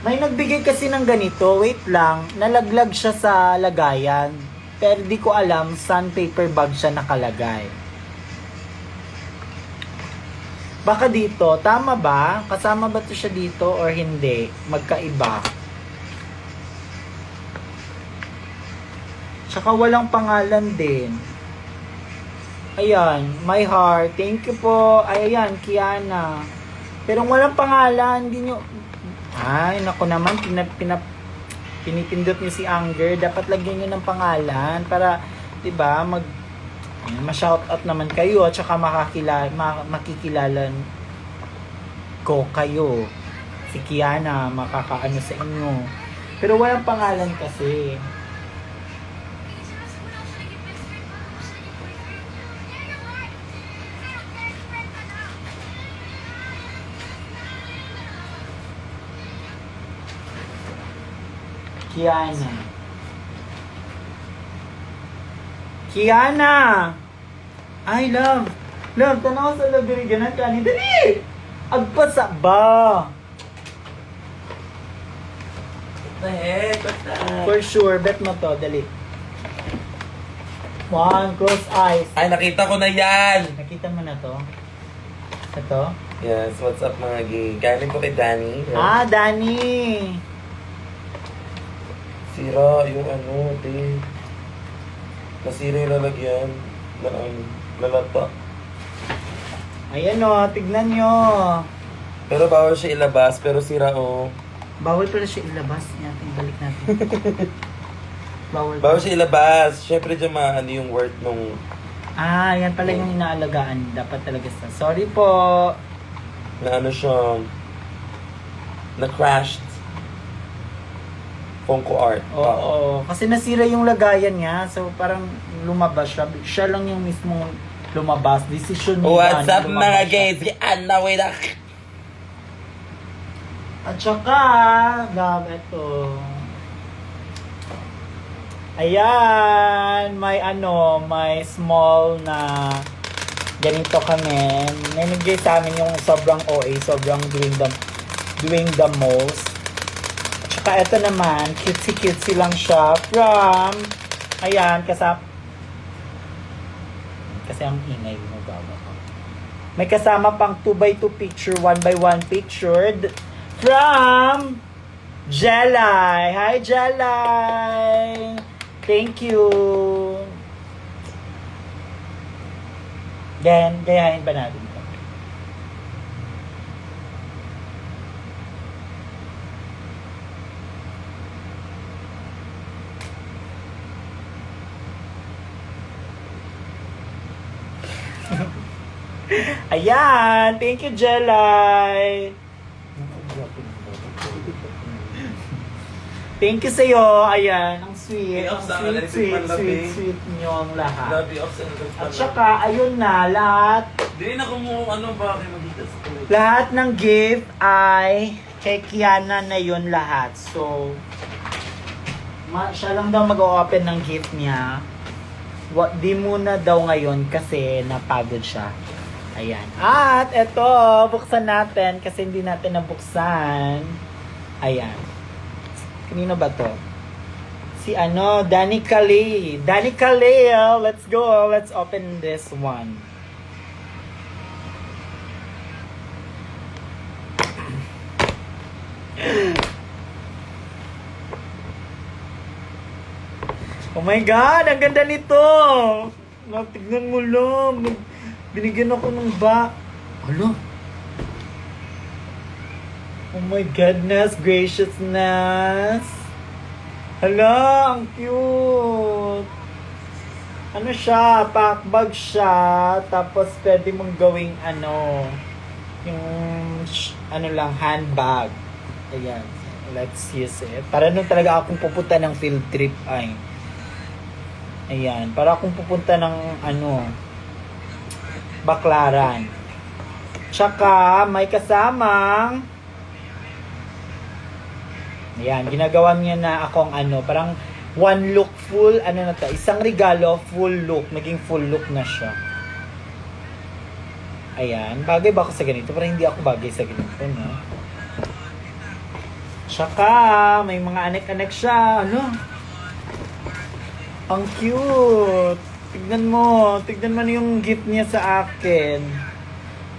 may nagbigay kasi ng ganito. Wait lang, nalaglag siya sa lagayan. Pero di ko alam saan paper bag siya nakalagay. Baka dito, tama ba? Kasama ba ito siya dito or hindi? Magkaiba. Tsaka walang pangalan din. Ayan, my heart. Thank you po. Ay, ayan, Kiana. Pero walang pangalan, hindi nyo... Ay, naku naman, pinipindot niyo si Anger. Dapat lagyan niyo ng pangalan para, 'di ba, ma-shoutout naman kayo at saka makikilala ko kayo. Si Kiana makakaano sa inyo. Pero walang pangalan kasi. Kiana! Ay, love. Love, tanaw sa labiriganan ka ni Dali! Agpasa ba? What the heck? What's that? For sure, bet mo to. Dali. One, close eyes. Ay, nakita ko na yan! Nakita mo na to? Ito? Yes, what's up mga gay? Galing ko kay Danny. Ah, Danny! Sira yung te. Nasira yung lalagyan. Lalata. Ayan o, tignan nyo. Pero bawal siya ilabas, pero sira Bawal pala siya ilabas. Balik natin. Bawal siya ilabas. Siyempre dyan maano yung worth nung... Ah, yan pala yung inaalagaan. Dapat talaga sa... Sorry po. Na ano siya... Na-crashed. Funko art. Oo. Kasi nasira yung lagayan niya. So parang lumabas siya. Siya lang yung mismo lumabas. Decision niya. What's up lumabas mga siya. gays? Ana, wait na. At saka, love, ito. Ayan, may small na ganito kami. May nagbigay sa amin yung sobrang OA, sobrang doing the most. At saka ito naman, cutesy lang siya ayan, kasi ang ingay mo bawa ko. May kasama pang 2x2 picture, 1x1 picture from Jelay. Hi, Jelay! Thank you! Then, gayahin ba natin ito? Ayan! Thank you, Jelay! Thank you sa'yo. Ayan, ang sweet. Ang sweet nyo ang lahat. At saka, ayun na, lahat. Hindi na kung ano ba kayo magkita sa kulit. Lahat ng gift ay kay Kiana na yun lahat. So, siya lang daw mag-open ng gift niya. Di muna daw ngayon kasi napagod siya. Ayan. At eto, buksan natin kasi hindi natin nabuksan. Ayan. Kanino ba to? Si Danny Calais. Danny Calais, let's go. Let's open this one. Oh my God, ang ganda nito. Tignan mo lang. Binigyan ako ng Alo? Oh my goodness, graciousness. Hala, ang cute. Ano siya, pack bag siya. Tapos pwede mong gawing yung handbag. Ayan, let's use it. Para nung talaga akong pupunta ng field trip ay. Ayan, para akong pupunta ng Baklaran. Tsaka may kasamang ayan, ginagawa niya na akong parang one look full, isang regalo, full look, naging full look na siya. Ayan, bagay ba ako sa ganito? Parang hindi ako bagay sa ganito, no? Tsaka, may mga anek-anek siya, ang cute! Tignan mo na yung gift niya sa akin.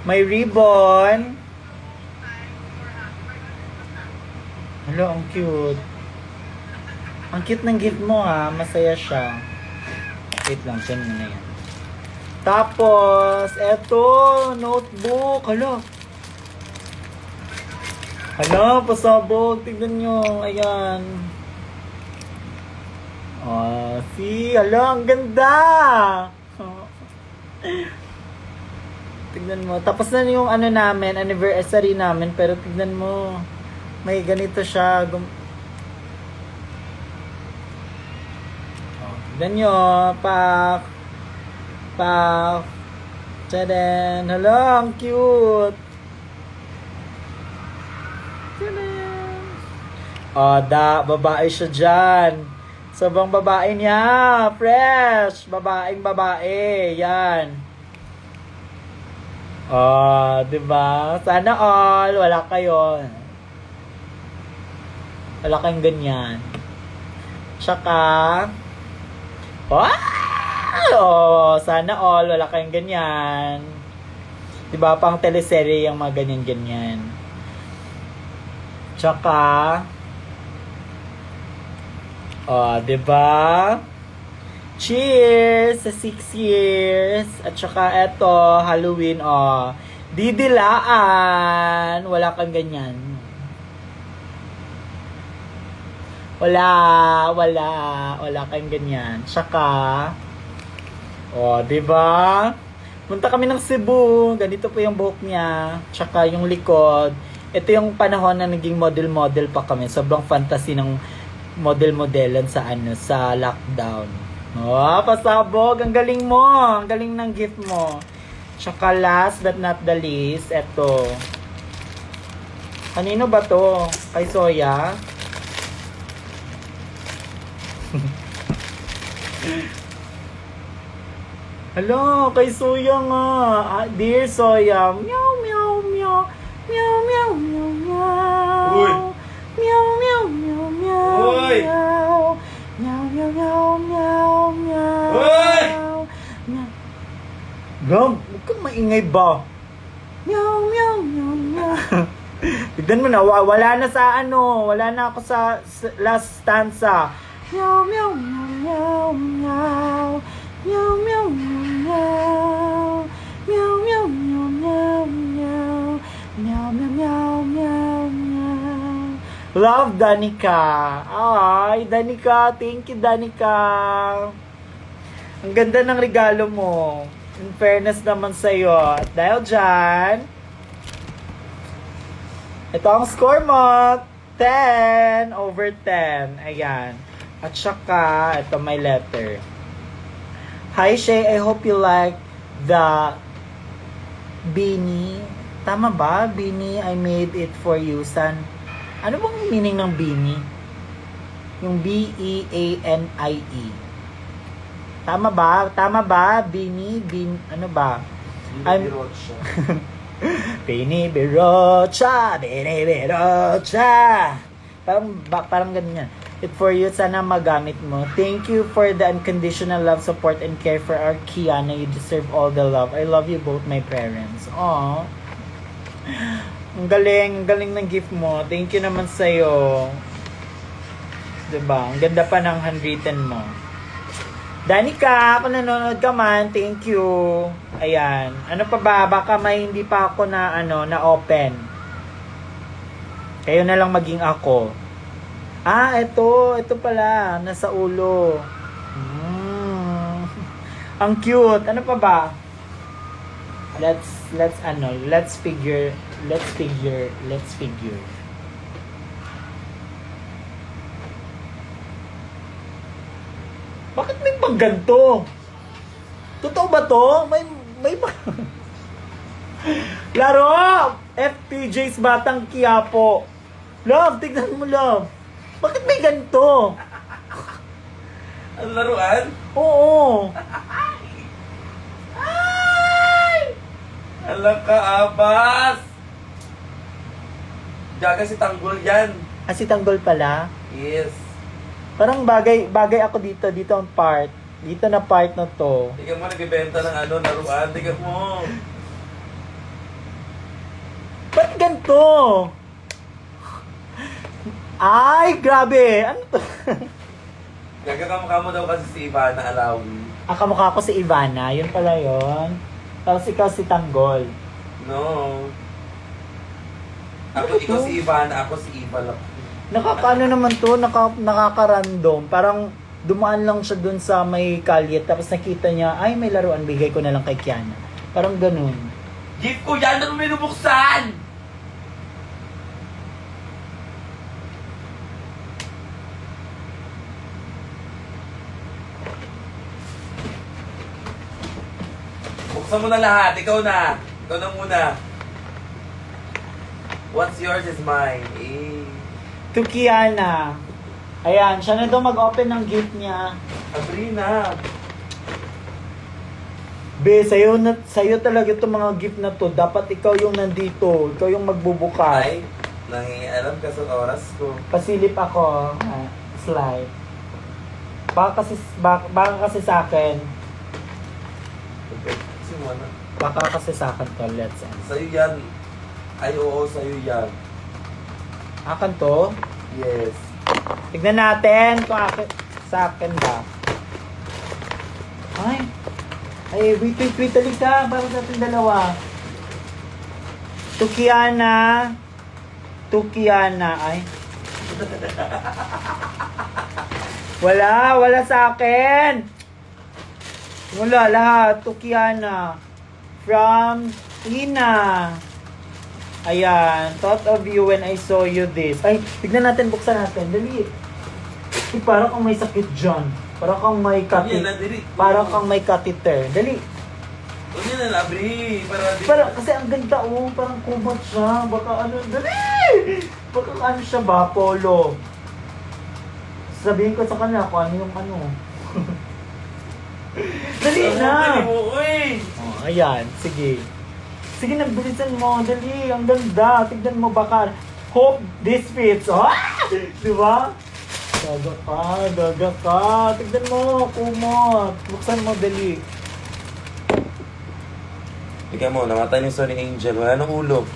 May ribbon. Ang cute. Ang cute ng gift mo masaya siya. Wait lang, dyan mo na yan. Tapos, eto, notebook. Pasabog. Tignan nyo, ayan. Ang ganda! Tignan mo. Tapos na yung namin, anniversary namin, pero tignan mo. May ganito siya. Tignan nyo, pak. Tadaan. Ang cute. Tadaan. Babae siya dyan. Sobrang babae niya. Fresh. Babaeng babae. Yan. Oh, diba? Sana all. Wala kayo. Wala kayong ganyan. Tsaka, oh, sana all. Wala kayong ganyan. Diba? Pang teleserye yung mga ganyan-ganyan. Tsaka, oh, diba? Cheers! Sa 6 years. At saka eto, Halloween, oh. Didilaan. Wala kang ganyan. Wala kang ganyan. Saka, oh, diba? Punta kami ng Cebu. Ganito po yung buhok niya. Tsaka yung likod. Ito yung panahon na naging model-model pa kami. Sobrang fantasy ng model-modelan sa sa lockdown. Oh, pasabog. Ang galing mo. Ang galing ng gift mo. Tsaka last but not the least, eto. Kanino ba to? Kay Soya? Hello, kay Soya nga. Dear Soya. Meow, meow, meow. Meow, meow, meow, meow. Uy! Meow, meow, meow, meow. Uy! Meow, meow, meow, meow, meow, meow. Uy! Meow. Gam, huwag kang maingay ba? Meow, meow, meow, meow. Tignan mo na, wala na sa wala na ako sa last stanza. Meow, meow, meow, meow, meow, meow, meow, meow, meow, meow, meow, meow, meow, meow, meow, meow, meow. Love, Danica. Ay, Danica, thank you, Danica. Ang ganda ng regalo mo. In fairness naman sa'yo. At dahil dyan, ito ang score mo. 10/10. Ayan. At saka, ito may letter. Hi, Shay. I hope you like the beanie. Tama ba? Beanie, I made it for you, son. Ano bang meaning ng beanie? Yung B-E-A-N-I-E. Tama ba? Tama ba? Beanie? Ano ba? Beanie Birocha. Beanie Birocha. Parang ganyan. It for you, sana magamit mo. Thank you for the unconditional love, support, and care for our Kiana. You deserve all the love. I love you both, my parents. Aww. Ang galing ng gift mo. Thank you naman sa'yo. Diba? Ang ganda pa ng handwritten mo. Danica, kung nanonood ka man, thank you. Ayan. Ano pa ba? Baka may hindi pa ako na open. Kayo na lang maging ako. Ito pala, nasa ulo. Ang cute. Ano pa ba? Let's figure. Bakit may pang ganito? Totoo ba to? May Laro! FPJ's Batang Quiapo. Love, tignan mo, love. Bakit may ganito? Ang laruan? Oo. Alam ka, Abbas! Gaga si Tanggol yan. Si Tanggol pala? Yes. Parang bagay ako dito ang part. Dito na part na to. Tingnan mo, nagbibenta ng laruan. Tingnan mo. Ba't ganito? Ay, grabe. Ano to? Gaga kamukha mo daw kasi si Ivana Alawi. Kamukha ko si Ivana. Yun pala yun. Tapos ikaw si Tanggol. No. Ikaw si Ivana, ako si Iva. Nakakaano naman to, nakaka-random. Parang dumaan lang siya dun sa may kalye, tapos nakita niya, ay may laruan, bigay ko na lang kay Kiana. Parang ganun. Gift ko yan, ano minubuksan? Buksan mo na lahat, ikaw na. Ikaw na muna. What's yours is mine. To Kiana. Ayan, siya na daw mag-open ng gift niya. Sabrina. Be, sa'yo talaga itong mga gift na to. Dapat ikaw yung nandito. Ikaw yung magbubukas. Ay, nangingialam ka sa oras ko. Pasilip ako. Slide. Baka kasi sa akin. Okay, simula. Baka kasi sa akin to. Let's end. Sa'yo yan. Ay, oo, sa'yo yan. Akin to? Yes. Tignan natin kung sa akin ba. Ay, wait, talika. Para sa ating dalawa. Tukiana, ay. Wala sa akin. Wala, lahat. Tukiana. From Ina. Ayan, thought of you when I saw you this. Ay, tignan natin, buksan natin. Dali. Ay, parang kang may sakit dyan. Parang kang may Parang kang may catheter. Dali. Huwag niya na labri. Kasi ang ganda, oh. Parang kumot siya. Baka ano, dali! Baka ano siya ba, polo. Sabihin ko sa kanya kung ano yung ano. Dali na! Oh, ayan, sige. Sige, nagbilisan mo. Dali, ang ganda. Tignan mo baka. Hope this fits. Oh! Diba? Gaga ka. Tignan mo, kumot. Buksan mo, dali. Tika mo, namatay ni Sonny Angel. Wala nang ulo.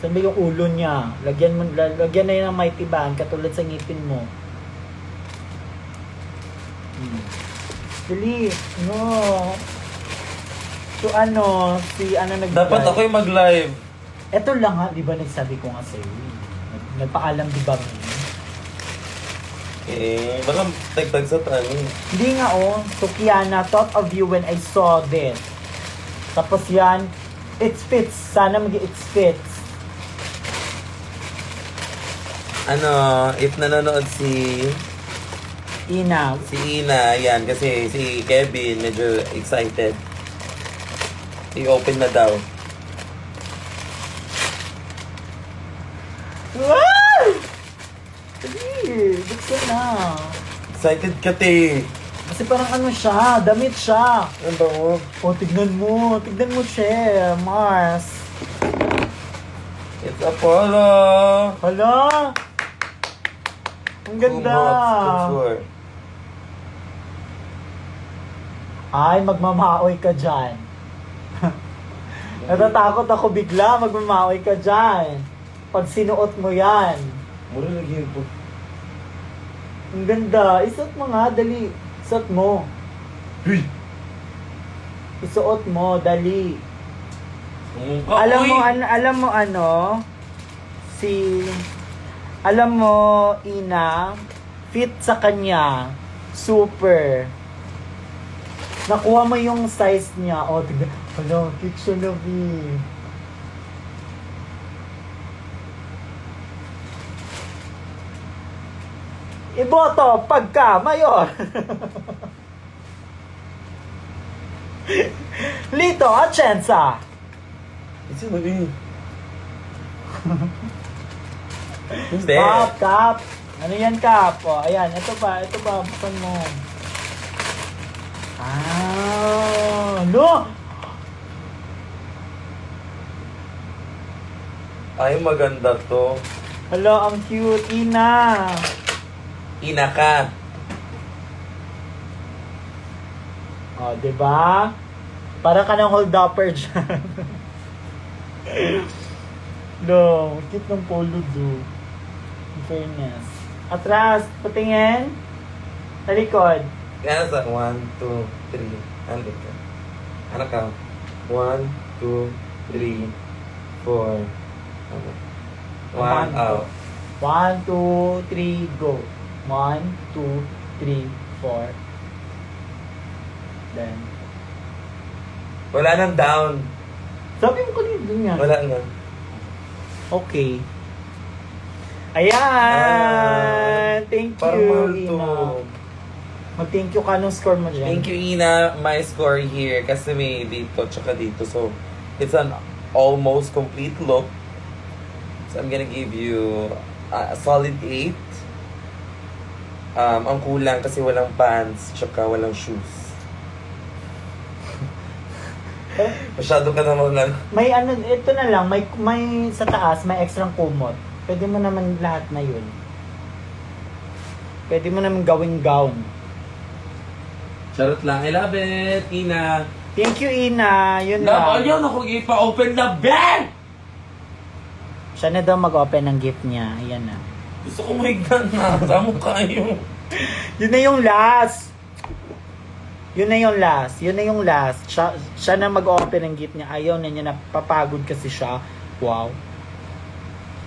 Saan ba yung ulo niya? Lagyan na yun ng mighty band, katulad sa ngipin mo. Dali. No. So si nag-live. Dapat ako yung mag-live. Eto lang ha, di ba nagsabi ko nga sa'yo. Nagpaalam di ba mo? Baka tagtag sa tani. Hindi nga oh. So Kiana, thought of you when I saw this. Tapos yan, it fits. Sana it fits. If nanonood si Ina. Yan, kasi si Kevin medyo excited. I-open na daw. Wow! Dali, buksan na. Excited ka, te. Kasi parang ano siya, damit siya. Ano ba mo? O, tignan mo, Cher, Mars. It's Apollo. Hala! Ang ganda. Sure. Ay, magmamaoy ka dyan. Natatakot ako bigla, magmamaoy ka dyan. Pag sinuot mo yan. Mura lagi po. Ang ganda. Isuot mo nga, dali. Isuot mo. Hey! Isuot mo, dali. Alam mo Ina, fit sa kanya. Super. Nakuha mo yung size niya. O, tignan. Hala, cute siya, Lovey. Iboto pagka mayor. Lito Atienza. It's a movie. Who's there? Kap. Ano yan, Kap? O, ayan, ito ba, buksan mo. No! Ay, maganda to. Hala, ang cute, Ina. Ina ka. O, diba? Para ka ng hold-upper dyan. No, cute ng polo do. In fairness. Atras, patingin. Talikod. Kaya sa 1, 2, 3. Ano ka? Ano ka? 1, 2, 3, 4. Ano? 1 out. 1, 2, 3, go. 1, 2, 3, 4. Then, Wala nang down. sabi mo kanina dun nga. Wala na. Okay. Ayan! Thank you, Parang Ina. Mag-thank you ka nung score mo dyan. Thank you, Ina. My score here kasi may dito tsaka dito. So, it's an almost complete look. So, I'm gonna give you a solid 8. Ang kulang kasi walang pants, tsaka walang shoes. Masyado ka naman lang. May ano, ito na lang, may sa taas, may extra kumot. Pwede mo naman lahat na yun. Pwede mo naman gawing gown. Charot lang. I love it, Ina. Thank you, Ina. Yun Love, lang. ayaw na kung ipa-open na bed! Siya na daw mag-open ng gift niya. Ayan na. Gusto ko mahigdan na. Samo kayo. Yun na yung last. Yun na yung last. Yun na yung last. Siya na mag-open ng gift niya. Ayaw na niya. Napapagod kasi siya. Wow.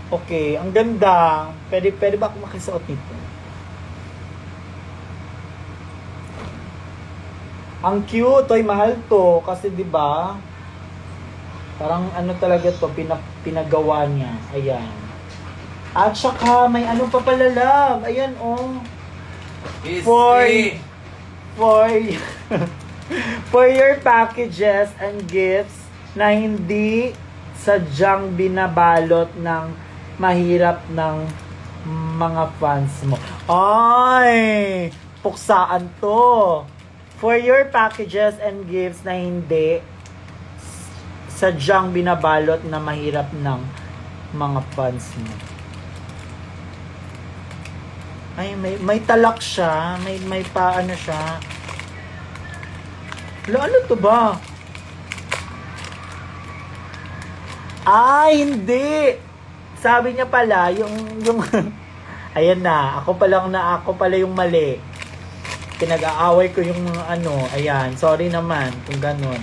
Okay. Ang ganda. Pwede ba ako makisuot nito? Ang cute. Oy, mahal to. Kasi 'di ba? Parang ano talaga to, pinagawa niya. Ayan. At saka may ano pa pala, love. Ayan, oh. For for your packages and gifts na hindi sadyang binabalot ng mahirap ng mga fans mo. Ay! Puksaan to. For your packages and gifts na hindi sadyang binabalot na mahirap ng mga fans mo. Ay, may talak siya. May paano siya. Ano to ba? Ay, hindi! Sabi niya pala, yung ayan na, ako pala yung mali. Pinag-aaway ko yung mga ano, ayan, sorry naman kung ganun.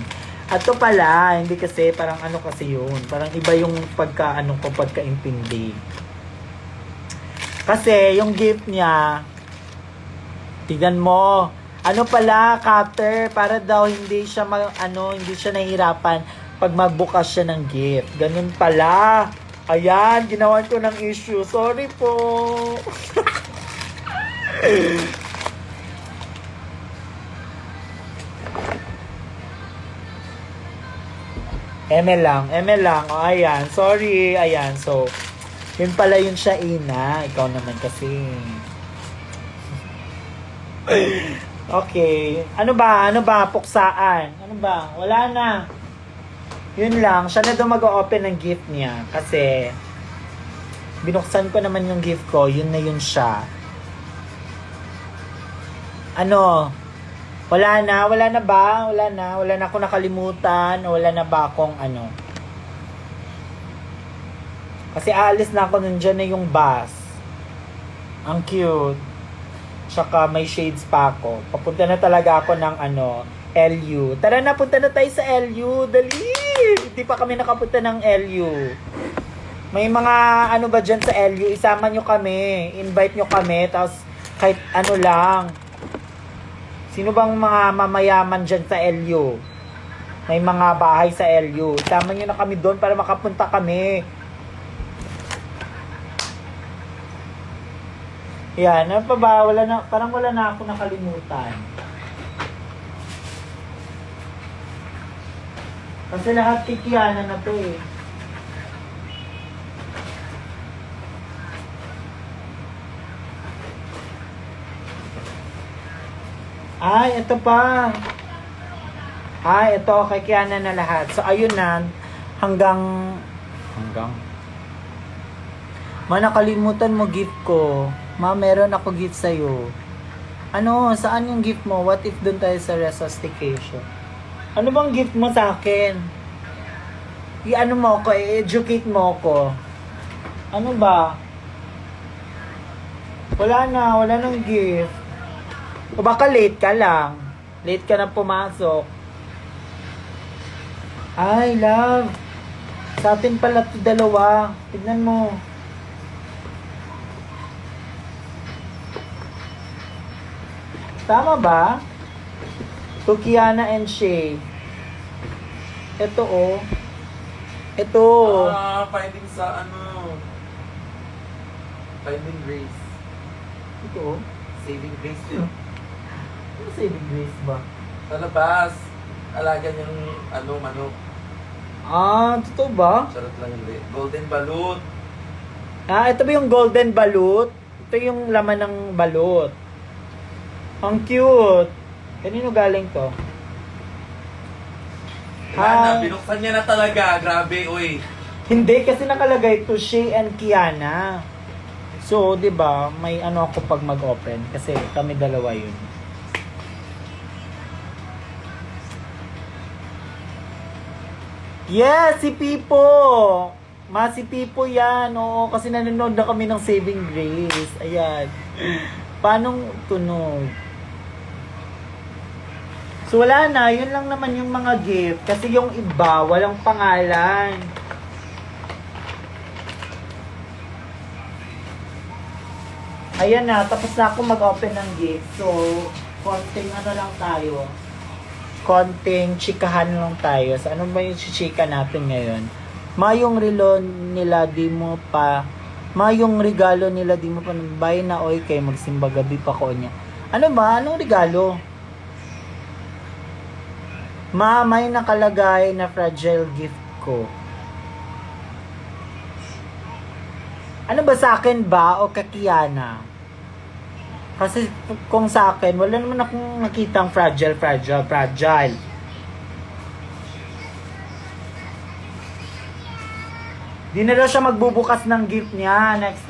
At to pala, hindi kasi, parang ano kasi yun, parang iba yung pagkaintindi. Kasi, yung gift niya, tignan mo, ano pala, cutter, para daw hindi siya hindi siya nahihirapan pag magbukas siya ng gift. Ganun pala. Ayan, ginawan ko ng issue. Sorry po. ML lang. O, ayan. Sorry. Ayan, so, yun pala yun siya, Ina. Ikaw naman kasi. Okay. Ano ba? Puksaan. Ano ba? Wala na. Yun lang. Siya na daw mag-open ng gift niya. Kasi, binuksan ko naman yung gift ko. Yun na yun siya. Ano? Wala na ba? Wala na ako nakalimutan. Wala na ba akong ano? Kasi aalis na ako, nandiyan na yung bus. Ang cute. Tsaka may shades pa ako. Papunta na talaga ako ng LU. Tara na, punta na tayo sa LU. Dali! Hindi pa kami nakapunta ng LU. May mga ba dyan sa LU? Isama nyo kami. Invite nyo kami. Tapos kahit lang. Sino bang mga mamayaman dyan sa LU? May mga bahay sa LU. Isama nyo na kami doon para makapunta kami. Yan, ano pa ba? Parang wala na ako nakalimutan. Kasi lahat kikiyanan na to eh. Ay, ito pa. Ay, ito, kikiyanan na lahat. So, ayun na. Hanggang. Ma, nakalimutan mo gift ko. Ma, meron ako gift sa'yo. Ano, saan yung gift mo? What if dun tayo sa resuscitation? Ano bang gift mo sa akin? I-ano mo ako, i-educate mo ako. Ano ba? Wala nang gift. O baka late ka lang. Late ka na pumasok. Ay, love. Sa atin pala ito dalawa. Tignan mo. Tama ba? To Kiana and Shay. Ito oh. Ito. Finding sa Finding Grace. Ito oh. Saving Grace yun. Ano saving grace ba? Sa labas. Alaga niyang manok. Totoo ba? Charot lang hindi. Golden balut. Ito ba yung golden balut? Ito yung laman ng balut. Ang cute. Kanino galing to? Wala na, Hi. binuksan niya na talaga. Grabe, uy. Hindi kasi nakalagay to Shay and Kiana. So, 'di ba, may ano ako pag mag-open kasi kami dalawa 'yun. Yes, si Pipo. Si Pipo 'yan. Oo, kasi nanonood na kami ng Saving Grace. Ayan. Paano tunog? So wala na, yun lang naman yung mga gift. Kasi yung iba, walang pangalan. Ayan na, tapos na ako mag-open ng gift. So, konting ano lang tayo. Konting chikahan lang tayo. So, ano ba yung chichika natin ngayon? Mayong relo nila di mo pa, mayong regalo nila di mo pa nabay na oy kay magsimba gabi pa ko niya. Ano ba? Anong regalo? May nakalagay na fragile gift ko. Ano ba sa akin ba o kakiyana? Kasi kung sa akin, wala naman akong nakitang fragile. Di na daw siya magbubukas ng gift niya. Next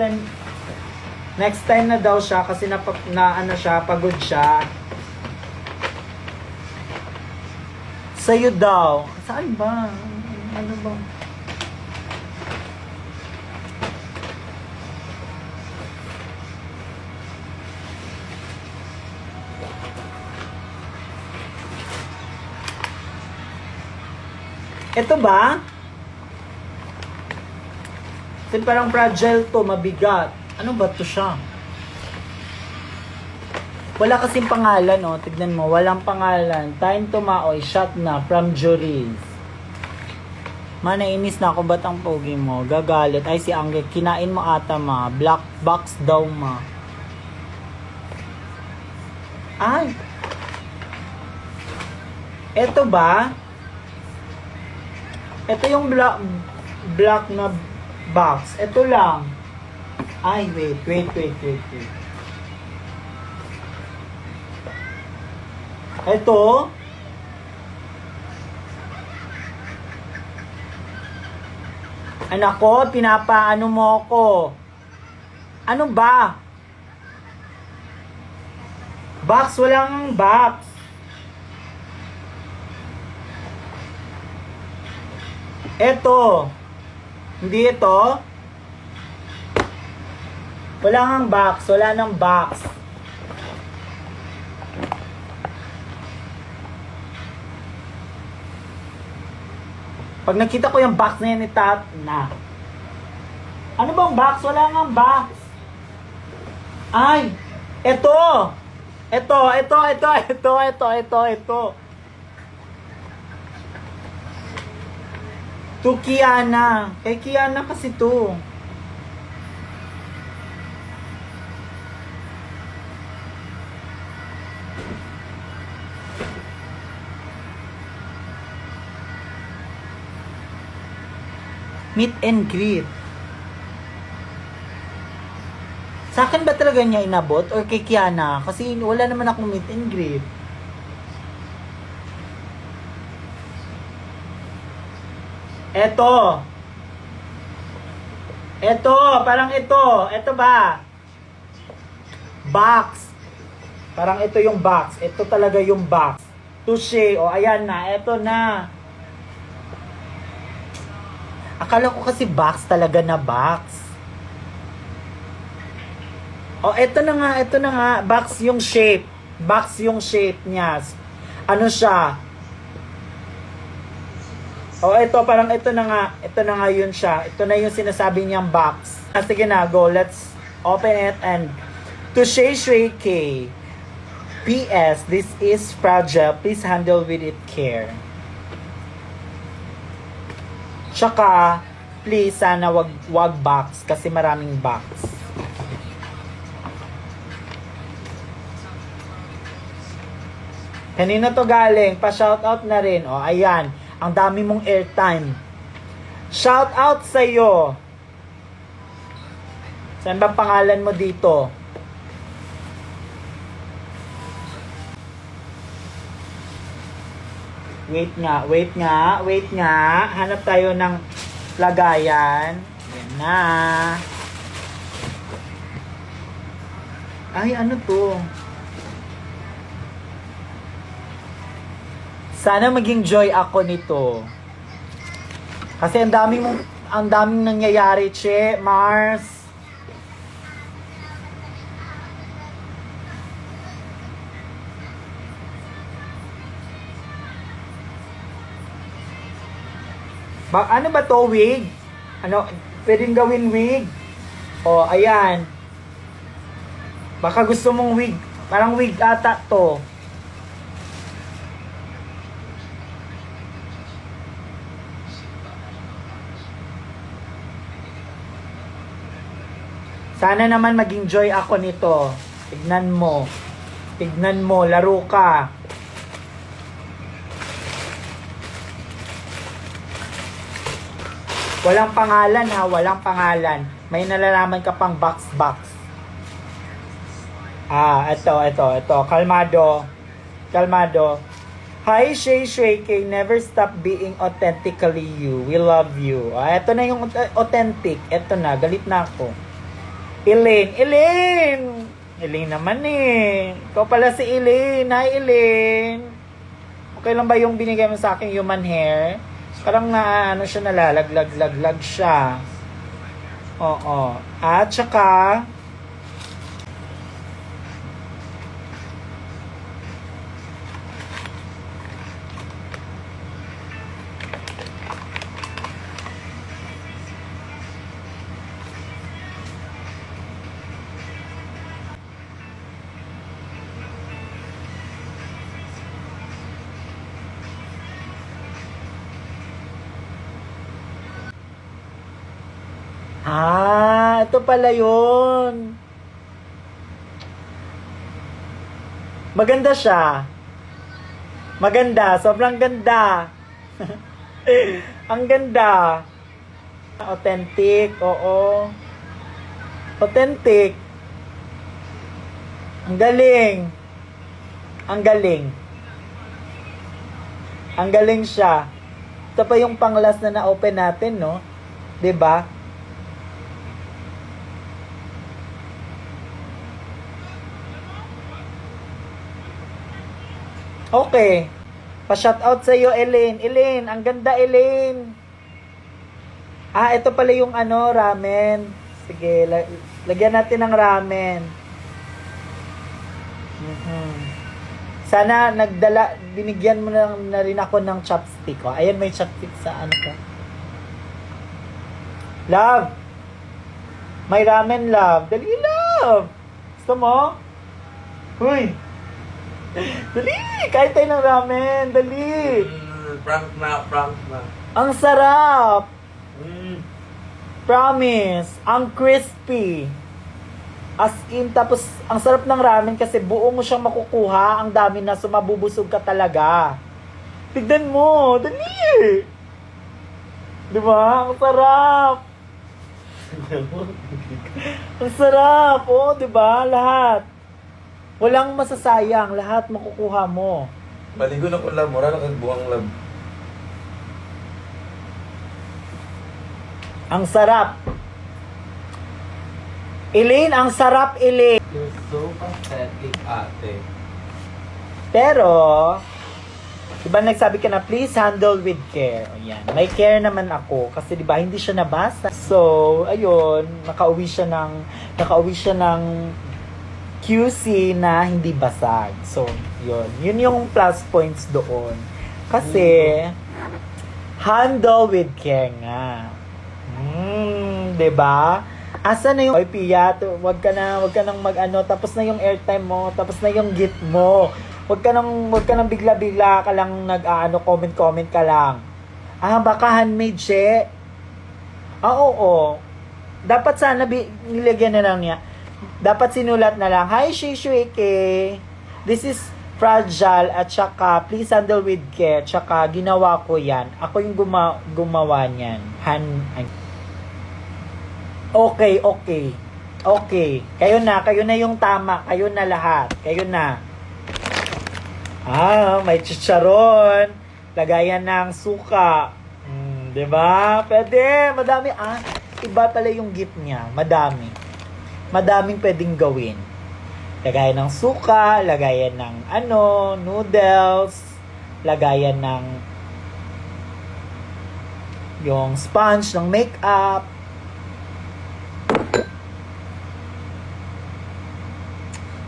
time na daw siya kasi pagod siya. Sa'yo daw. Saan ba? Ano ba? Ito ba? Kasi parang fragile to, mabigat. Ano ba to siya? Wala kasing pangalan, oh. Tignan mo, walang pangalan. Time to maoy, shot na, from juries. Nainis na ako, ba't ang pogi mo? Gagalit. Ay, si Angge, kinain mo ata, ma. Black box daw, ma. Ay. Ito ba? Ito yung black na box. Ito lang. Ay, wait. Ito. Anak ko, pinapaano mo ko. Ano ba? Box, walang box. Ito. Hindi ito. Wala nang box. Wala nang box. Pag nakita ko yung box na yan, na. Ano bang box? Wala nang box. Ay! Ito! Ito. To Kiana. Kay Kiana kasi to. Meet and greet. Sa akin ba talaga niya inabot? Or kay Kiana? Kasi wala naman akong meet and greet. Eto. Parang ito. Ito ba? Box. Parang ito yung box. Ito talaga yung box. Touche. O, ayan na. Ito na. Akala ko kasi box talaga na box. O, ito na nga. Box yung shape. Niya. Ano siya? O, ito, parang ito na nga yun siya. Ito na yung sinasabi niyang box. Sige na, go. Let's open it and to Shay K. P.S. This is fragile. Please handle with it care. Tsaka, please, sana wag box kasi maraming box. Kanina to galing? Pa-shoutout na rin. O, ayan. Ang dami mong airtime. Shout out sa iyo. Saan ba pangalan mo dito? Wait nga. Hanap tayo ng lagayan. Yan na. Ay, ano to? Sana maging joy ako nito. Kasi ang daming nangyayari, che, Mars. Ano ba to, wig? Ano, pwedeng gawin wig? O, ayan. Baka gusto mong wig. Parang wig ata to. Sana naman maging joy ako nito. Tignan mo. Laro ka. Walang pangalan ha, walang pangalan. May nalalaman ka pang box. Ito. Kalmado. Hi, Shay K. Never stop being authentically you. We love you. Ito na yung authentic. Ito na, galit na ako. Elaine naman eh. Ikaw pala si Elaine. Hi, Elaine. Okay lang ba yung binigay mo sa akin human hair? Parang siya, nalalaglag siya. Oo. At saka, ito pala yun. Maganda siya. Sobrang ganda. Ang ganda. Authentic, oo. Authentic. Ang galing siya. Ito pa yung pang-last na na-open natin, no? 'Di ba? Okay. Pa-shoutout sa iyo, Elaine. Elaine, ang ganda, Elaine. Ito pala yung ramen. Sige, lagyan natin ng ramen. Sana binigyan mo na rin ako ng chopstick. Ayan, may chopstick sa ko. Love. May ramen, love. Dali, love. Gusto mo? Huy. Dali, kain tayo ng ramen. Dali. Prank na. Ang sarap. Promise. Ang crispy. As in, tapos, ang sarap ng ramen kasi buo mo siyang makukuha. Ang dami na, sumabubusog ka talaga. Tignan mo. Dali. Diba? Ang sarap. Ang sarap. Diba? Lahat. Walang masasayang, lahat makukuha mo. Maligo na ko lab, mura na kagbuang lab. Ang sarap. Elaine, ang sarap, Elaine. You're so pathetic, ate. Pero, diba nagsabi ka na, please handle with care. Ayan. May care naman ako. Kasi diba, hindi siya nabasa. So, ayun, nakauwi siya ng QC na hindi basag. So, yun. Yun yung plus points doon. Kasi, handle with care nga. Diba? Asa na yung, oy Pia, wag ka nang tapos na yung airtime mo, tapos na yung gift mo. Wag ka nang bigla-bigla ka lang comment ka lang. Baka handmade, che. Oo. Dapat sana nilagyan na lang niya. Dapat sinulat na lang, hi Shishuike, this is fragile at saka please handle with care, saka ginawa ko yan. Ako yung gumawa niyan. Okay. Kayo na yung tama. Kayo na lahat. May chicharon. Lagayan ng suka. 'Di ba? Pwede, madami iba pala yung gift niya. Madami. Madaming pwedeng gawin. Lagayan ng suka, lagayan ng noodles, lagayan ng yung sponge ng makeup.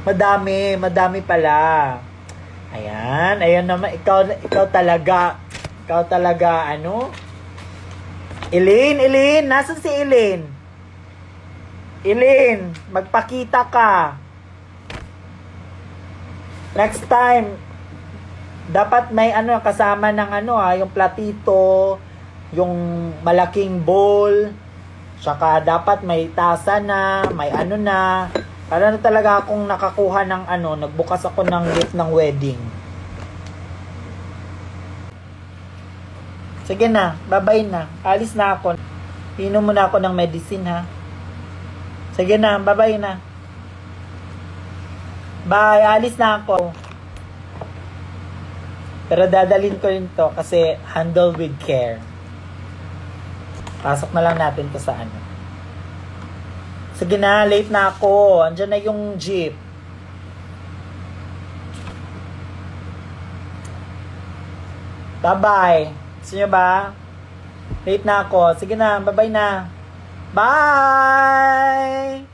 Madami pala. Ayan naman, ikaw talaga, Elaine, nasan si Elaine? Elaine, magpakita ka. Next time, dapat may kasama ng yung platito, yung malaking bowl, saka dapat may tasa na, may na. Para na talaga akong nakakuha ng nagbukas ako ng gift ng wedding. Sige na, bye-bye na. Alis na ako. Inom muna ako ng medicine, ha. Sige na, bye-bye na. Bye, alis na ako. Pero dadalhin ko rin to kasi handle with care. Pasok na lang natin to sa Sige na, late na ako. Andiyan na yung jeep. Bye-bye. Gusto nyo ba? Late na ako. Sige na, bye-bye na. Bye!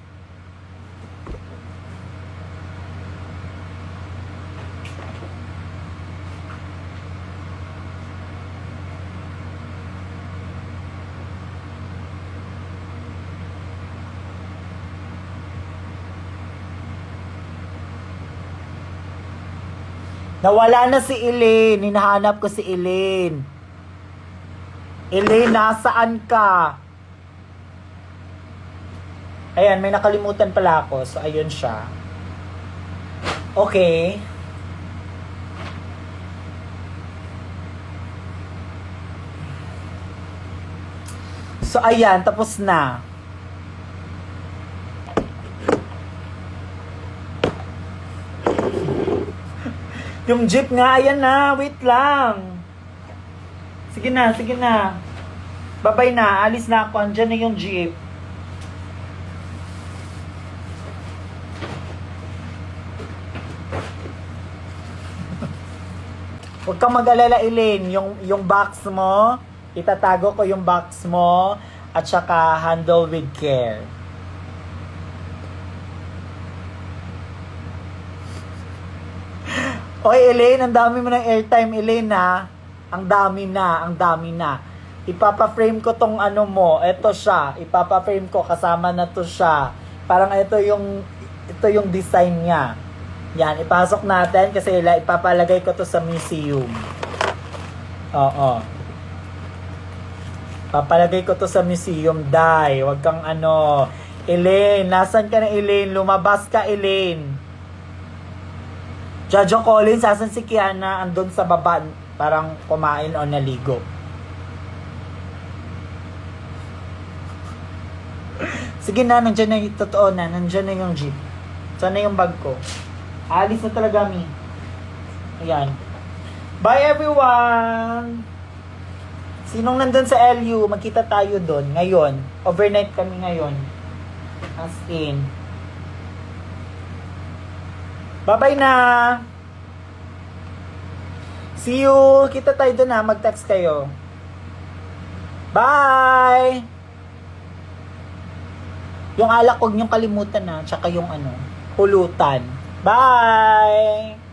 Nawala na si Elaine. Hinahanap ko si Elaine. Elaine, nasaan ka? Ayan, may nakalimutan pala ako. So, ayun siya. Okay. So, ayan. Tapos na. Yung jeep nga, ayan na. Wait lang. Sige na. Bye-bye na. Alis na ako. Andyan na yung jeep. Huwag kang mag-alala, Elaine. Yung box mo, itatago ko yung box mo at saka handle with care. Oy, Elaine, ang dami mo ng airtime, Elaine, ha? Ang dami na. Ipapa-frame ko tong mo. Ito siya. Ipapa-frame ko. Kasama na to siya. Parang ito yung design niya. Yan, ipasok natin kasi ipapalagay ko to sa museum. Oo. Papalagay ko to sa museum, Day. Huwag kang Elaine, nasan ka na, Elaine? Lumabas ka, Elaine. Jojo Collins, asan si Kiana? Andun sa baba, parang kumain o naligo. Sige na, nandiyan na yung totoo na. Nandiyan na yung jeep. Saan na yung bag ko? Alis na talaga, mi. Ayan. Bye, everyone! Sinong nandun sa LU? Magkita tayo doon. Ngayon. Overnight kami ngayon. As in. Bye-bye na! See you! Kita tayo doon, ha. Mag-text kayo. Bye! Yung alak, huwag niyong kalimutan, ha. Tsaka yung pulutan. Bye!